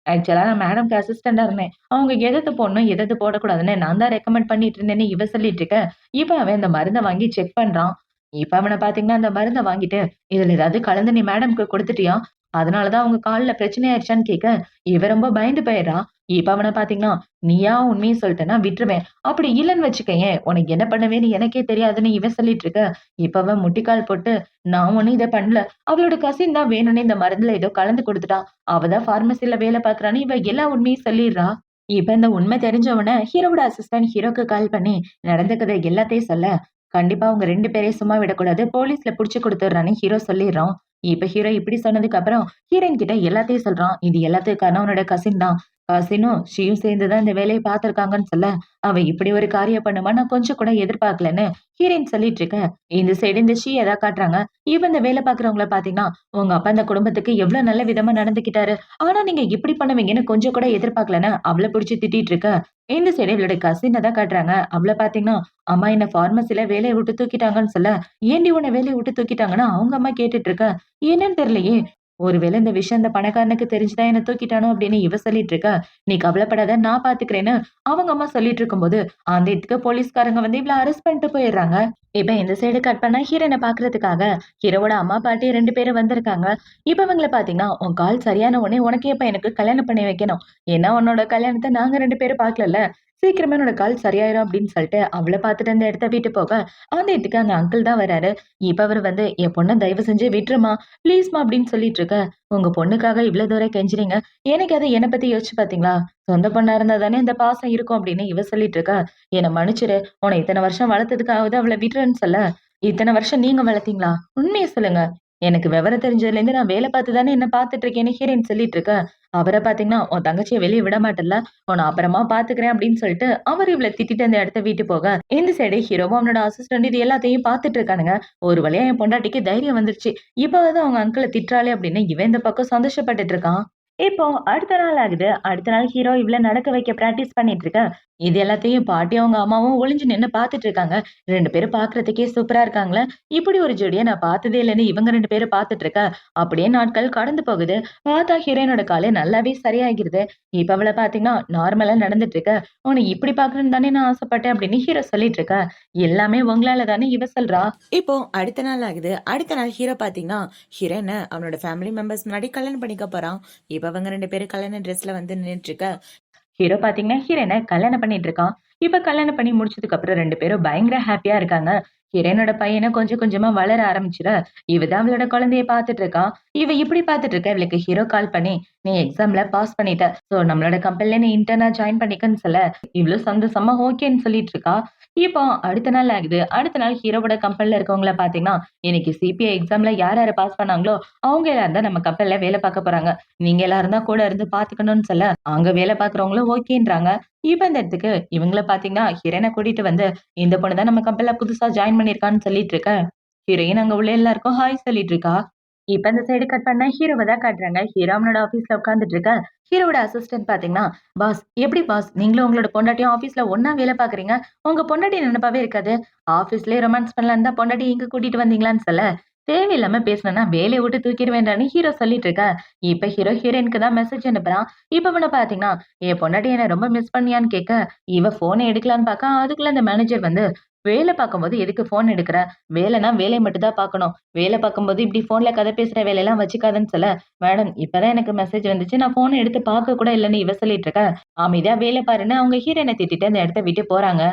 ஆக்சுவலா நான் மேடம்க்கு அசிஸ்டன்டா இருந்தேன். அவங்க எதெது போடணும், எதெது போடக்கூடாதுன்னு நான் தான் ரெக்கமெண்ட் பண்ணிட்டு இருந்தேன்னு இவ சொல்லிட்டு இருக்க. இப்ப அவன் அந்த மருந்த வாங்கி செக் பண்றான். இப்ப அவன பார்த்தீங்கன்னா, அந்த மருந்த வாங்கிட்டு, "இதுல ஏதாவது கலந்து நீ மேடம்க்கு குடுத்துட்டியா? அதனால தான் அவங்க கால்ல பிரச்சனை ஆயிடுச்சான்னு" கேட்க, இவ ரொம்ப பயந்து போயிடுறா. இப்ப அவன பார்த்தீங்கன்னா, "நீயா உண்மைய சொல்ட்டேன்னா விட்டுருவேன். அப்படி இல்லன்னு வச்சுக்கயேன், உனக்கு என்ன பண்ணுவேன்னு எனக்கே தெரியாதுன்னு" இவன் சொல்லிட்டு இருக்க. இப்ப அவன் முட்டிக்கால் போட்டு, "நான் ஒண்ணும் இத பண்ணல. அவளோட கசின் தான் வேணும்னே இந்த மருந்துல ஏதோ கலந்து குடுத்துட்டா. அவ தான் பார்மசில வேலை பார்க்குறான்னு" இவ எல்லா உண்மையும் சொல்லிர்றா. இப்ப இந்த உண்மை தெரிஞ்ச உடனே ஹீரோவோட அசிஸ்டன்ட் ஹீரோக்கு கால் பண்ணி நடந்த கதை எல்லாத்தையும் சொல்ல, கண்டிப்பா அவங்க 2 பேரையும் சும்மா விடக்கூடாது. போலீஸ்ல புடிச்சு குடுத்துடுறான்னு ஹீரோ சொல்லிர்றான். இப்ப ஹீரோ இப்படி சொன்னதுக்கு அப்புறம் ஹீரோயின் கிட்ட எல்லாத்தையும் சொல்றான். இது எல்லாத்துக்கும் காரணம் அவனோட கசின் தான். கசினும் ஷீயும் சேர்ந்து தான் இந்த வேலைய பார்த்துருக்காங்கன்னு சொல்ல, அவ இப்படி ஒரு காரியம் பண்ணுவா நான் கொஞ்சம் கூட எதிர்பார்க்கலன்னு ஹீரோயின் சொல்லிட்டு இருக்க. இந்த சைடு இந்த ஷீ எதா காட்டுறாங்க. இவ இந்த வேலை பார்க்குறவங்கள பார்த்தீங்கன்னா, உங்க அப்பா இந்த குடும்பத்துக்கு எவ்வளவு நல்ல விதமா நடந்துக்கிட்டாரு. ஆனா நீங்க இப்படி பண்ணுவீங்கன்னு கொஞ்சம் கூட எதிர்பார்க்கலன்னு அவள புடிச்சு திட்டிட்டு இருக்க. இந்த சைடு இவளுடைய கசின தான் காட்டுறாங்க. அவள பார்த்தீங்கன்னா, அம்மா என்ன பார்மசில வேலைய விட்டு தூக்கிட்டாங்கன்னு சொல்ல, "ஏன்டி உன்ன வேலைய விட்டு தூக்கிட்டாங்கன்னு?" அவங்க அம்மா கேட்டுட்டு இருக்க. என்னன்னு தெரியலையே. ஒருவேளை இந்த விஷயம் இந்த பணக்காரனுக்கு தெரிஞ்சுதான் என்ன தூக்கிட்டானோ அப்படின்னு இவ சொல்லிட்டு இருக்கா. "நீ கவலைப்படாத நான் பார்த்துக்கிறேன்னு" அவங்க அம்மா சொல்லிட்டு இருக்கும்போது, அந்த இடத்துக்கு போலீஸ்காரங்க வந்து இவள அரெஸ்ட் பண்ணிட்டு போயிடுறாங்க. இப்ப இந்த சைடு கட் பண்ணா ஹீரோயின பார்க்கறதுக்காக ஹீரோவோட அம்மா, பாட்டி 2 பேரும் வந்திருக்காங்க. இப்ப இவங்கள பார்த்தீங்கன்னா, "உன் கால் சரியான உடனே உனக்கே இப்ப எனக்கு கல்யாணம் பண்ணி வைக்கணும். ஏன்னா உன்னோட கல்யாணத்த நாங்க 2 பேரும் பார்க்கலல்ல. சீக்கிரமே உன்னோட கால் சரியாயிரும்" அப்படின்னு சொல்லிட்டு அவள பார்த்துட்டு அந்த இடத்த விட்டு போக, அந்த இடத்துக்கு அந்த அங்கிள் தான் வராரு. இப்ப அவரு வந்து, "என் பொண்ண தயவு செஞ்சு விட்டுரும்மா, ப்ளீஸ்மா" அப்படின்னு சொல்லிட்டு இருக்க. "உங்க பொண்ணுக்காக இவ்ளோ தூரம் கெஞ்சுறீங்க. என்னைக்காவது என்ன பத்தி யோசிச்சு பார்த்தீங்களா? சொந்த பொண்ணா இருந்தா தானே இந்த பாசம் இருக்கும்" அப்படின்னு இவ சொல்லிட்டு இருக்கா. "என்ன மன்னிச்சிரு. உன்ன இத்தன வருஷம் வளர்த்ததுக்காவது அவள விட்டுருன்னு சொல்ல, இத்தன வருஷம் நீங்க வளர்த்தீங்களா? உண்மைய சொல்லுங்க. எனக்கு விவரம் தெரிஞ்சதுலேருந்து நான் வேல பார்த்து தானே என்ன பார்த்துட்டு இருக்கேன்னு" ஹீரோயின் சொல்லிட்டு இருக்க. அவர பார்த்தீங்கன்னா, "உன் தங்கச்சிய வெளிய விட மாட்டல்ல? உன்ன அப்புறமா பார்த்துக்கிறேன்" அப்படின்னு சொல்லிட்டு அவரு இவள திட்டிட்டு அந்த இடத்த விட்டு போக, இந்த சைடு ஹீரோவும் அவனோட அசிஸ்டன்ட் இது எல்லாத்தையும் பார்த்துட்டு இருக்கானுங்க. ஒரு வழியா என் பொண்டாட்டிக்கு தைரியம் வந்துருச்சு. இப்பவாவது அவங்க அங்கிள திட்டுறாளே அப்படின்னு இவன் இந்த பக்கம் சந்தோஷப்பட்டுட்டு இருக்கான். இப்போ அடுத்த நாள் ஆகுது. அடுத்த நாள் ஹீரோ இவள நடக்க வைக்க பிராக்டிஸ் பண்ணிட்டு இருக்க. இது எல்லாத்தையும் பாட்டியும், அவங்க அம்மாவும் ஒளிஞ்சு நின்னு பார்த்துட்டு இருக்காங்க. 2 பேரும் பார்க்கறதுக்கே சூப்பரா இருக்காங்களே! இப்படி ஒரு ஜோடிய நான் பார்த்ததே இல்லன்னு இவங்க 2 பேரும் பார்த்துட்டு இருக்க. அப்படியே நாட்கள் கடந்து போகுது. பார்த்தா ஹீரோயினோட காலு நல்லாவே சரியாகிருது. இப்ப அவள பார்த்தீங்கன்னா, நார்மலா நடந்துட்டு இருக்க. "உன்ன இப்படி பார்க்கணும்னு தானே நான் ஆசைப்பட்டேன்" அப்படின்னு ஹீரோ சொல்லிட்டு இருக்க. "எல்லாமே உங்களால தானே" இவ சொல்றா. இப்போ அடுத்த நாள் ஆகுது. அடுத்த நாள் ஹீரோ பார்த்தீங்கன்னா, ஹீரோயின அவனோட ஃபேமிலி மெம்பர்ஸ் முன்னாடி கல்யாணம் பண்ணிக்க போறான். இப்ப அவங்க 2 பேரும் கல்யாண ட்ரெஸ்ல வந்து நின்னுட்டு இருக்க. ஹீரோ பாத்தீங்கன்னா ஹீரோயின கல்யாணம் பண்ணிட்டு இருக்கான். இப்ப கல்யாணம் பண்ணி முடிச்சதுக்கு அப்புறம் 2 பேரும் பயங்கர ஹாப்பியா இருக்காங்க. கிரனோட பையன கொஞ்சம் கொஞ்சமா வளர ஆரம்பிச்சுட, இவ தான் அவளோட குழந்தைய பாத்துட்டு இருக்கா. இவ இப்படி பாத்துட்டு இருக்க, இவளுக்கு ஹீரோ கால் பண்ணி, "நீ எக்ஸாம்ல பாஸ் பண்ணிட்ட. சோ நம்மளோட கம்பெனில நீ இன்டர்னா ஜாயின் பண்ணிக்கன்னு" சொல்ல, இவளும் சந்தோஷமா ஓகேன்னு சொல்லிட்டு இருக்கா. இப்போ அடுத்த நாள் ஆகுது. அடுத்த நாள் ஹீரோவோட கம்பெனில இருக்கவங்கள பாத்தீங்கன்னா, இன்னைக்கு சிபிஐ எக்ஸாம்ல யார் யாரு பாஸ் பண்ணாங்களோ, அவங்க எல்லாரும் தான் நம்ம கம்பெனில வேலை பாக்க போறாங்க. நீங்க எல்லாரும் தான் கூட இருந்து பாத்துக்கணும்னு சொல்ல, அங்க வேலை பாக்குறவங்களும் ஓகேன்றாங்க. இப்ப இந்த இடத்துக்கு இவங்கள பாத்தீங்கன்னா, ஹீரோயின கூட்டிட்டு வந்து, இந்த பொண்ணு தான் நம்ம கம்பெனில புதுசா ஜாயின் பண்ணியிருக்கான்னு சொல்லிட்டு இருக்க. ஹீரோயின் அங்க உள்ள எல்லாருக்கும் ஹாய் சொல்லிட்டு இருக்கா. இப்ப இந்த சைடு கட் பண்ணா ஹீரோவ தான் காட்டுறாங்க. ஹீரோ அவனோட ஆபீஸ்ல உட்கார்ந்துட்டு இருக்க. ஹீரோவோட அசிஸ்டன்ட் பாத்தீங்கன்னா, "பாஸ் எப்படி பாஸ் நீங்களும் உங்களோட பொண்டாட்டியும் ஆபீஸ்ல ஒண்ணா வேலை பாக்குறீங்க? உங்க பொண்டாட்டி நினைப்பாவே இருக்காது. ஆபீஸ்லயே ரொமான்ஸ் பண்ணலான்னு தான் பொண்டாட்டிய இங்க கூட்டிட்டு வந்தீங்களான்னு" சொல்ல, தேவையில்லாம பேசுனேன்னா வேலைய விட்டு தூக்கிருவேன்டான்னு ஹீரோ சொல்லிட்டு இருக்க. இப்ப ஹீரோ ஹீரோயினுக்கு தான் மெசேஜ் அனுப்புறான். இப்ப இவன பாத்தீங்கன்னா, "என் பொண்டாட்டி என்ன ரொம்ப மிஸ் பண்ணியான்னு" கேட்க, இவ போன எடுக்கலான்னு பாக்க, அதுக்குள்ள அந்த மேனேஜர் வந்து, "வேலை பார்க்கும்போது எதுக்கு ஃபோன் எடுக்குற? வேலைன்னா வேலைய மட்டும் தான் பார்க்கணும். வேலை பார்க்கும்போது இப்படி ஃபோன்ல கதை பேசுற வேலையெல்லாம் வச்சுக்காதன்னு" சொல்ல, "மேடம் இப்பதான் எனக்கு மெசேஜ் வந்துச்சு. நான் ஃபோன எடுத்து பார்க்க கூட இல்லன்னு" இவ சொல்லிட்டு இருக்க. அமைதியா வேலை பாருன்னு அவங்க ஹீரோயின திட்டிட்டு அந்த இடத்த விட்டு போறாங்க.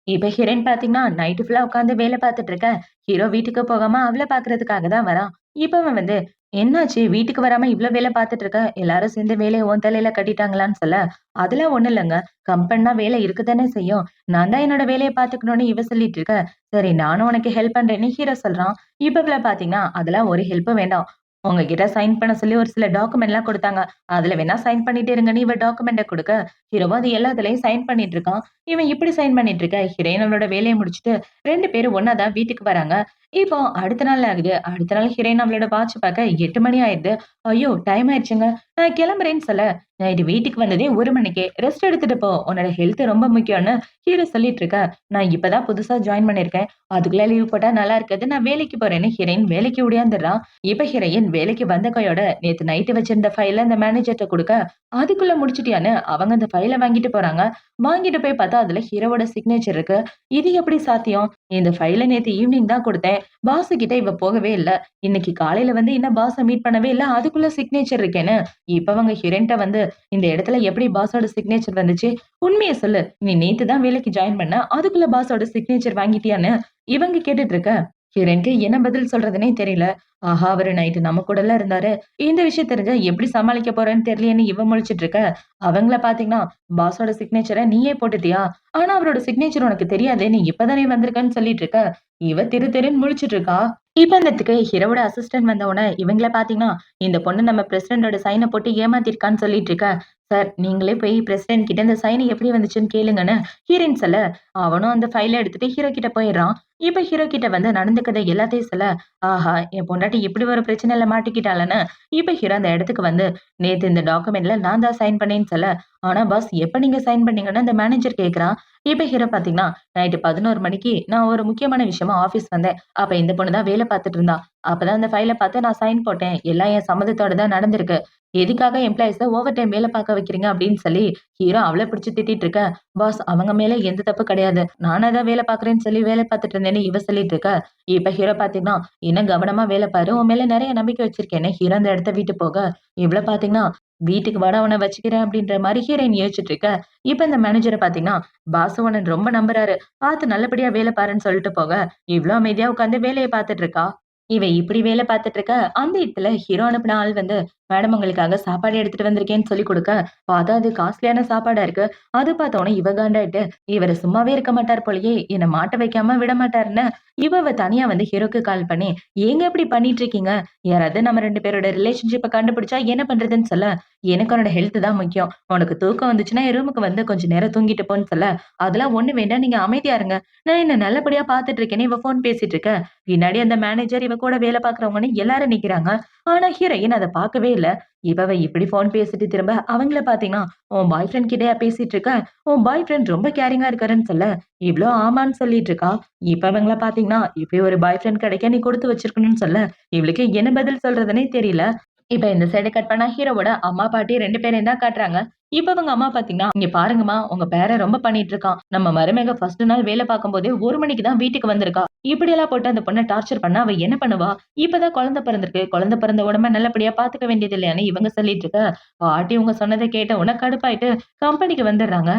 இப்ப ஹீரோயின் பாத்தீங்கன்னா, நைட்டு ஃபுல்லா உட்கார்ந்து வேலை பார்த்துட்டு இருக்க. ஹீரோ வீட்டுக்கு போகாம அவள பார்க்கறதுக்காக தான் வரான். இப்ப அவன் வந்து, "என்னாச்சு? வீட்டுக்கு வராம இவ்ளோ வேலை பார்த்துட்டு இருக்க? எல்லாரும் சேர்ந்து வேலைய உன் தலையில கட்டிட்டாங்களான்னு" சொல்ல, "அதெல்லாம் ஒண்ணும் இல்லங்க. கம்பெனினா வேலை இருக்கத்தானே செய்யும். நான் தான் என்னோட வேலைய பார்த்துக்கணும்னு" இவ சொல்லிட்டு இருக்க. "சரி நானும் உனக்கு ஹெல்ப் பண்றேன்னு" ஹீரோ சொல்றான். இப்ப இவள பாத்தீங்கன்னா, "அதெல்லாம் ஒரு ஹெல்ப்பும் வேண்டாம். உங்ககிட்ட சைன் பண்ண சொல்லி ஒரு சில டாக்குமெண்ட்லாம் குடுத்தாங்க. அதுல வேணா சைன் பண்ணிட்டு இருங்கன்னு" இவ டாக்குமெண்ட்ட குடுக்க, ஹீரோவும் அது எல்லாத்துலயும் சைன் பண்ணிட்டு இருக்கான். இவன் இப்படி சைன் பண்ணிட்டு இருக்க, ஹீரோயின் அவளோட வேலைய முடிச்சுட்டு 2 பேரும் ஒண்ணா தான் வீட்டுக்கு வராங்க. இப்போ அடுத்த நாள் ஆகுது. அடுத்த நாள் ஹீரோயின் அவளோட வாட்ச் பாக்க 8 மணி ஆயிடுது. "ஐயோ! டைம் ஆயிடுச்சுங்க. நான் கிளம்புறேன்னு" சொல்ல, "நைட்டு வீட்டுக்கு வந்ததே 1 மணிக்கே. ரெஸ்ட் எடுத்துட்டு போ. உன்னோட ஹெல்த் ரொம்ப முக்கியம்னு" ஹீரோ சொல்லிட்டு இருக்க. "நான் இப்பதான் புதுசா ஜாயின் பண்ணியிருக்கேன். அதுக்குள்ள லீவ் போட்டா நல்லா இருக்காது. நான் வேலைக்கு போறேன்னு" ஹீரோயின் வேலைக்கு ஓடியாந்துடுறா. இப்ப ஹீரோயின் வேலைக்கு வந்த கையோட நேத்து நைட்டு வச்சிருந்த ஃபைல அந்த மேனேஜர்ட்ட குடுக்க, "அதுக்குள்ள முடிச்சுட்டியான்னு" அவங்க அந்த ஃபைல வாங்கிட்டு போறாங்க. வாங்கிட்டு போய் பார்த்தா, அதுல ஹீரோவோட சிக்னேச்சர் இருக்கு. இது எப்படி சாத்தியம்? இந்த ஃபைல நேத்து ஈவ்னிங் தான் குடுத்தேன். பாஸ் கிட்ட இவ போகவே இல்ல. இன்னைக்கு காலையில வந்து இன்னும் பாஸ மீட் பண்ணவே இல்ல. அதுக்குள்ள சிக்னேச்சர் இருக்கேன்னு. இப்ப அவங்க ஹீரோயின்ட்ட வந்து, "இந்த இடத்துல எப்படி பாஸோட சிக்னேச்சர் வந்துச்சு? உண்மைய சொல்லு. நீ நேத்து தான் வேலைக்கு ஜாயின் பண்ண. அதுக்குள்ள பாஸோட சிக்னேச்சர் வாங்கிட்டியான்னு?" இவங்க கேட்டுட்டு இருக்க. ஹீரோயின்க்கு என்ன பதில் சொல்றதுன்னே தெரியல. ஆஹா! அவரு நைட்டு நம்ம கூடலாம் இருந்தாரு. இந்த விஷயம் தெரிஞ்சா எப்படி சமாளிக்க போறேன்னு தெரியலையேன்னு இவ முழிச்சுட்டு இருக்க. அவங்கள பார்த்தீங்கன்னா, பாஸோட சிக்னேச்சர நீயே போட்டுட்டியா? ஆனா அவரோட சிக்னேச்சர் உனக்கு தெரியாதே! நீ இப்ப தானே வந்திருக்கன்னு சொல்லிட்டு இருக்க. இவ திரு திருன்னு முழிச்சுட்டு இருக்கா. இப்ப அந்த இடத்துக்கு ஹீரோவோட அசிஸ்டன்ட் வந்தவுடனே இவங்கள பார்த்தீங்கன்னா, இந்த பொண்ணு நம்ம பிரசிடென்ட்டோட சைன போட்டு ஏமாத்திருக்கான்னு சொல்லிட்டு இருக்க. சார் நீங்களே போய் பிரசிடென்ட் கிட்ட இந்த சைன் எப்படி வந்துச்சுன்னு கேளுங்கன்னு ஹீரோயின் சொல்ல, அவனும் அந்த ஃபைல எடுத்துட்டு ஹீரோ கிட்ட போயிடுறான். இப்ப ஹீரோ கிட்ட வந்து நடந்துக்கத எல்லாத்தையும் சொல்ல, ஆஹா! என் பொண்டாட்டி இப்படி ஒரு பிரச்சனையில மாட்டிக்கிட்டாளன்னு, இப்ப ஹீரோ அந்த இடத்துக்கு வந்து, நேத்து இந்த டாக்குமெண்ட்ல நான் தான் சைன் பண்ணேன்னு சொல்ல, ஆனா பாஸ் எப்ப நீங்க சைன் பண்ணீங்கன்னு அந்த மேனேஜர் கேட்கிறான். இப்ப ஹீரோ பார்த்தீங்கன்னா, நைட்டு 11 மணிக்கு நான் ஒரு முக்கியமான விஷயமா ஆஃபீஸ் வந்தேன். அப்ப இந்த பொண்ணு தான் வேலை பார்த்துட்டு இருந்தா. அப்பதான் அந்த ஃபைல பார்த்து நான் சைன் போட்டேன். எல்லாம் என் சம்மதத்தோட தான் நடந்திருக்கு. எதுக்காக எம்ப்ளாயீஸ ஓவர் டைம் வேலை பார்க்க வைக்கிறீங்க அப்படின்னு சொல்லி ஹீரோ அவள பிடிச்சு திட்டிட்டு இருக்க. பாஸ் அவங்க மேல எந்த தப்பு கிடையாது. நானா தான் வேலை பார்க்குறேன்னு சொல்லி வேலை பார்த்துட்டு இருந்தேன்னு இவ சொல்லிட்டு இருக்க. இப்ப ஹீரோ பார்த்தீங்கன்னா, இன்னும் கவனமா வேலை பாரு. உன் மேல நெறைய நம்பிக்கை வச்சிருக்கேன்னு ஹீரோ அந்த இடத்த விட்டு போக, இவள பார்த்தீங்கன்னா, வீட்டுக்கு வாடா உன்ன வச்சுக்கிறேன் அப்படின்ற மாரி ஹீரோயின் யோசிச்சுட்டு இருக்க. இப்ப இந்த மேனேஜர பார்த்தீங்கன்னா, பாஸ் உன்ன ரொம்ப நம்புறாரு. பார்த்து நல்லபடியா வேலை பாருன்னு சொல்லிட்டு போக, இவ்ளோ அமைதியா உட்கார்ந்து வேலைய பார்த்துட்டு இருக்கா. இவ இப்படி வேலை பார்த்துட்டு இருக்க, அந்த இடத்துல ஹீரோ அனுப்புன ஆள் வந்து, "மேடம் உங்களுக்காக சாப்பாடு எடுத்துட்டு வந்திருக்கேன்னு" சொல்லிக் குடுக்க, பார்த்தா அது காஸ்ட்லியான சாப்பாடா இருக்கு. அது பார்த்தோனே இவ காண்டாயிட்டு, இவரு சும்மாவே இருக்க மாட்டார் போலயே, என்ன மாட்ட வைக்காம விட மாட்டாருன்னு, இவ தனியா வந்து ஹீரோக்கு கால் பண்ணி, "ஏங்க இப்படி பண்ணிட்டு இருக்கீங்க? யாராவது நம்ம 2 பேரோட ரிலேஷன்ஷிப்ப கண்டுபிடிச்சா என்ன பண்றதுன்னு" சொல்ல, "எனக்கு உன்னோட ஹெல்த் தான் முக்கியம். உனக்கு தூக்கம் வந்துச்சுன்னா என் ரூமுக்கு வந்து கொஞ்ச நேரம் தூங்கிட்டு போன்னு" சொல்ல, "அதெல்லாம் ஒண்ணும் வேண்டாம். நீங்க அமைதியா இருங்க. நான் என்ன நல்லபடியா பார்த்துட்டு இருக்கேன்னு" இவ ஃபோன் பேசிட்டு இருக்க. பின்னாடி அந்த மேனேஜர், இவ கூட வேலை பார்க்கிறவங்கன்னு எல்லாரும் நிக்கிறாங்க. ஆனா ஹீரோயின் அத பார்க்கவே இல்ல. இவ இப்படி ஃபோன் பேசிட்டு திரும்ப அவங்கள பார்த்தீங்கன்னா, "உன் பாய் ஃப்ரெண்ட் கிட்டயா பேசிட்டு இருக்க? உன் பாய் ஃப்ரெண்ட் ரொம்ப கேரிங்கா இருக்காருன்னு" சொல்ல, இவ்ளோ ஆமான்னு சொல்லிட்டு இருக்கா. இப்ப இவங்கள பார்த்தீங்கன்னா, "இப்படி ஒரு பாய் ஃப்ரெண்ட் கிடைக்க நீ குடுத்து வச்சிருக்கணும்னு" சொல்ல, இவளுக்கு என்ன பதில் சொல்றதுன்னே தெரியல. இப்ப இந்த சைடு கட் பண்ணா ஹீரோவோட அம்மா, பாட்டி 2 பேரையும் தான் காட்டுறாங்க. இப்ப அவங்க அம்மா பாத்தீங்கன்னா, "இங்க பாருங்கம்மா, உங்க பேரன் ரொம்ப பண்ணிட்டு இருக்கான். நம்ம மருமக ஃபர்ஸ்ட் நாள் வேலை பார்க்கும்போதே 1 மணிக்கு தான் வீட்டுக்கு வந்திருக்கா. இப்படியெல்லாம் போட்டு அந்த பொண்ண டார்ச்சர் பண்ணா அவ என்ன பண்ணுவா? இப்பதான் குழந்தை பிறந்திருக்கு. குழந்தை பிறந்த உடம்ப நல்லபடியா பாத்துக்க வேண்டியது இல்லையான்னு" இவங்க சொல்லிட்டு இருக்க, பாட்டி இவங்க சொன்னத கேட்ட உடனே கடுப்பாயிட்டு கம்பெனிக்கு வந்துடுறாங்க.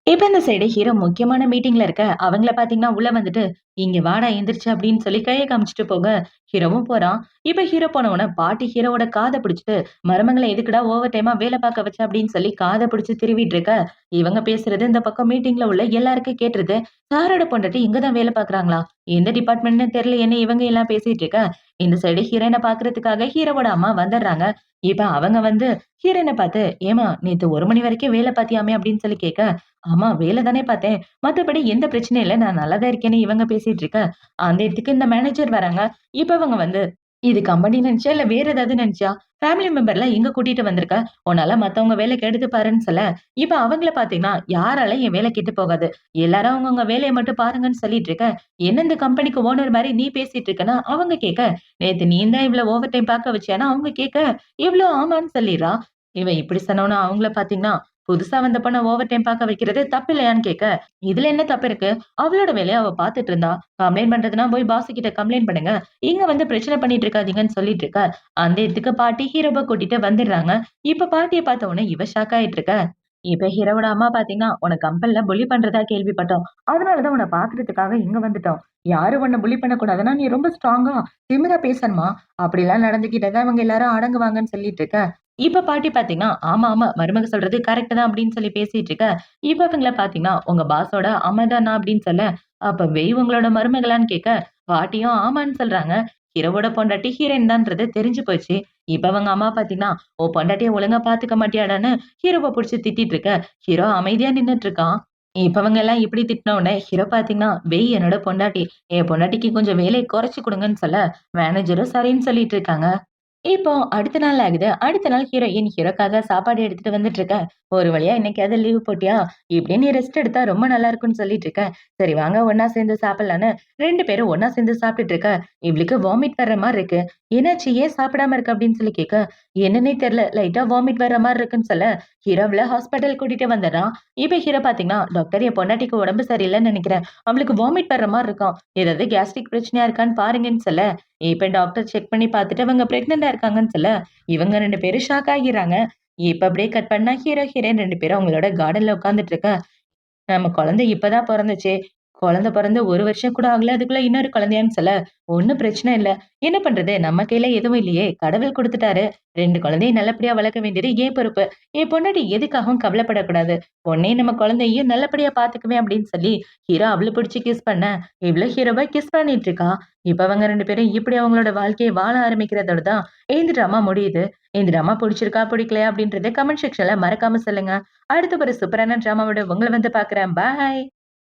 இப்ப இந்த சைடு ஹீரோ முக்கியமான மீட்டிங்ல இருக்க. அவங்கள பாத்தீங்கன்னா உள்ள வந்துட்டு, இங்க வாடா எந்திரிச்சு அப்படின்னு சொல்லி கைய காமிச்சுட்டு போக, ஹீரோவும் போறான். இப்ப ஹீரோ போனவுனே பாட்டி ஹீரோவோட காத பிடிச்சுட்டு, "மருமகள எதுக்குடா ஓவர் டைமா வேல பாக்க வச்ச?" அப்படின்னு சொல்லி காத பிடிச்சு திருவிட்டு இருக்க, இவங்க பேசுறது இந்த பக்கம் மீட்டிங்ல உள்ள எல்லாருக்கும் கேட்டுருது. சாரோட பொண்டாட்டி இங்க தான் வேல பாக்குறாங்களா? எந்த டிபார்ட்மெண்ட்ன்னு தெரியலையேன்னு இவங்க எல்லாம் பேசிட்டு இருக்க, இந்த சைடு ஹீரோயின பாக்குறதுக்காக ஹீரோவோட அம்மா வந்துடுறாங்க. இப்ப அவங்க வந்து ஹீரோயின பாத்து, "ஏம்மா நேத்து 1 மணி வரைக்கும் வேல பாத்தியாமே?" அப்படின்னு சொல்லி கேட்க, "ஆமா வேல தானே பாத்தேன். மத்தபடி எந்த பிரச்சனையும் இல்ல. நான் நல்லா தான் இருக்கேன்னு" இவங்க பேசிட்டு இருக்க, அந்த இடத்துக்கு இந்த மேனேஜர் வராங்க. இப்ப இவங்க வந்து, "இது கம்பெனி நெனச்சியா? இல்ல வேற ஏதாவது நெனச்சியா? ஃபேமிலி மெம்பர்லாம் எங்க கூட்டிட்டு வந்திருக்க? உன்னால மத்தவங்க வேலை கெடுத்து பாருன்னு" சொல்ல, இப்ப அவங்கள பாத்தீங்கன்னா, "யாரால என் வேலை கெட்டு போகாது. எல்லாரும் அவங்கவங்க வேலைய மட்டும் பாருங்கன்னு" சொல்லிட்டு இருக்க, "என்ன இந்த கம்பெனிக்கு ஓனர் மாரி நீ பேசிட்டு இருக்கன்னா?" அவங்க கேட்க, "நேத்து நீ தான் இவள ஓவர் டைம் பாக்க வச்சியான்னு" அவங்க கேட்க, இவளும் ஆமான்னு சொல்லிர்றா. இவன் இப்படி சொன்னோன அவங்கள பாத்தீங்கன்னா, புதுசா வந்த பொண்ண ஓவர் டைம் பாக்க வைக்கிறது தப்பில்லையான்னு கேட்க, "இதுல என்ன தப்பு இருக்கு? அவளோட வேலைய அவ பாத்துட்டு இருந்தா. கம்ப்ளைண்ட் பண்றதுன்னா போய் பாஸ் கிட்ட கம்ப்ளைண்ட் பண்ணுங்க. இங்க வந்து பிரச்சனை பண்ணிட்டு இருக்காதீங்கன்னு" சொல்லிட்டு இருக்க, அந்த இடத்துக்கு பாட்டி ஹீரோவ கூட்டிட்டு வந்துடுறாங்க. இப்ப பாட்டிய பார்த்த உடனே இவ ஷாக் ஆயிட்டு இருக்க. இப்ப ஹீரோவோட அம்மா பாத்தீங்கன்னா, "உன்ன கம்பெனில புல்லி பண்றதா கேள்விப்பட்டோம். அதனால தான் உன்ன பாக்குறதுக்காக இங்க வந்துட்டோம். யாரும் உன்ன புல்லி பண்ணக்கூடாதுன்னா, நீ ரொம்ப ஸ்ட்ராங்கா, திமிரா பேசணுமா? அப்படிலாம் நடந்துக்கிட்டா தான் இவங்க எல்லாரும் அடங்குவாங்கன்னு" சொல்லிட்டு இருக்க. இப்ப பாட்டி பாத்தீங்கன்னா, "ஆமா, ஆமா. மருமக சொல்றது கரெக்ட் தான்" அப்படின்னு சொல்லி பேசிட்டு இருக்க. இப்ப இவங்கள பாத்தீங்கன்னா, "உங்க பாஸோட அம்மா தானா?" அப்படின்னு சொல்ல, "அப்ப வெய் உங்களோட மருமகளான்னு?" கேட்க, பாட்டியும் ஆமான்னு சொல்றாங்க. ஹீரோவோட பொண்டாட்டி ஹீரோயின் தான்றது தெரிஞ்சு போச்சு. இப்ப அவங்க அம்மா பாத்தீங்கன்னா, "உன் பொண்டாட்டிய ஒழுங்கா பாத்துக்க மாட்டியாடான்னு" ஹீரோவ புடிச்சு திட்டிட்டு இருக்க, ஹீரோ அமைதியா நின்னுட்டு இருக்கான். இப்ப இவங்க எல்லாம் இப்படி திட்டின உடனே ஹீரோ பாத்தீங்கன்னா, "வெய் என்னோட பொண்டாட்டி. என் பொண்டாட்டிக்கு கொஞ்சம் வேலைய குறைச்சு குடுங்கன்னு" சொல்ல, மேனேஜரும் சரின்னு சொல்லிட்டு இருக்காங்க. இப்போ அடுத்த நாள் ஆகுது. அடுத்த நாள் ஹீரோயின் ஹீரோக்காக சாப்பாடு எடுத்துட்டு வந்துட்டு இருக்கா. "ஒரு வழியா இன்னைக்காவது லீவ் போட்டியா? இப்படியே நீ ரெஸ்ட் எடுத்தா ரொம்ப நல்லா இருக்கும்னு" சொல்லிட்டு இருக்க. சரி வாங்க ஒண்ணா சேர்ந்து சாப்பிடலான்னு 2 பேரும் ஒண்ணா சேர்ந்து சாப்பிட்டுட்டு இருக்க. இவளுக்கு வாமிட் வர்ற மாரி இருக்கு. "என்னாச்சு? ஏன் சாப்பிடாம இருக்க?" அப்படின்னு சொல்லி கேட்க, "என்னன்னே தெரியல. லைட்டா வாமிட் வர்ற மாரி இருக்குன்னு" சொல்ல, ஹீரோவ ஹாஸ்பிட்டல் கூட்டிட்டு வந்துடுறான். இப்ப ஹீரோ பார்த்தீங்கன்னா, "டாக்டர் என் பொண்டாட்டிக்கு உடம்பு சரியில்லன்னு நெனைக்கிறேன். அவளுக்கு வாமிட் வர்ற மாரி இருக்காம். ஏதாவது கேஸ்ட்ரிக் பிரச்சனையா இருக்கான்னு பாருங்கன்னு" சொல்ல, இப்ப டாக்டர் செக் பண்ணி பார்த்துட்டு அவங்க பிரெக்னன்ட்டா இருக்காங்கன்னு சொல்ல, இவங்க 2 பேரும் ஷாக் ஆகிறாங்க. இப்ப அப்படியே கட் பண்ணா ஹீரோ, ஹீரோயின் 2 பேரும் அவங்களோட கார்டன்ல உட்கார்ந்துட்டு இருக்க. நம்ம குழந்தை இப்பதான் பொறந்துச்சே. குழந்தை பொறந்து 1 வருஷம் கூட ஆகல. அதுக்குள்ள இன்னொரு குழந்தையான்னு சொல்ல, ஒண்ணும் பிரச்சனை இல்ல. என்ன பண்றது? நம்ம கையில எதுவும் இல்லையே. கடவுள் குடுத்துட்டாரு. 2 குழந்தையும் நல்லபடியா வளர்க்க வேண்டியது என் பொறுப்பு. என் பொண்டாட்டி எதுக்காகவும் கவலைப்படக்கூடாது. உன்னையும் நம்ம குழந்தையையும் நல்லபடியா பார்த்துக்குவேன் அப்படின்னு சொல்லி, ஹீரோ அவள பிடிச்சு கிஸ் பண்ண, இவளு ஹீரோவ கிஸ் பண்ணிட்டு இருக்கா. இப்ப அவங்க 2 பேரும் இப்படி அவங்களோட வாழ்க்கைய வாழ ஆரம்பிக்கிறதோட தான் இந்த ட்ராமா முடியுது. இந்த ட்ராமா புடிச்சிருக்கா, பிடிக்கலையா அப்படின்றத கமெண்ட் செக்ஷன்ல மறக்காம சொல்லுங்க. அடுத்த ஒரு சூப்பரான ட்ராமாவோட உங்கள வந்து பார்க்குறேன். பாய்.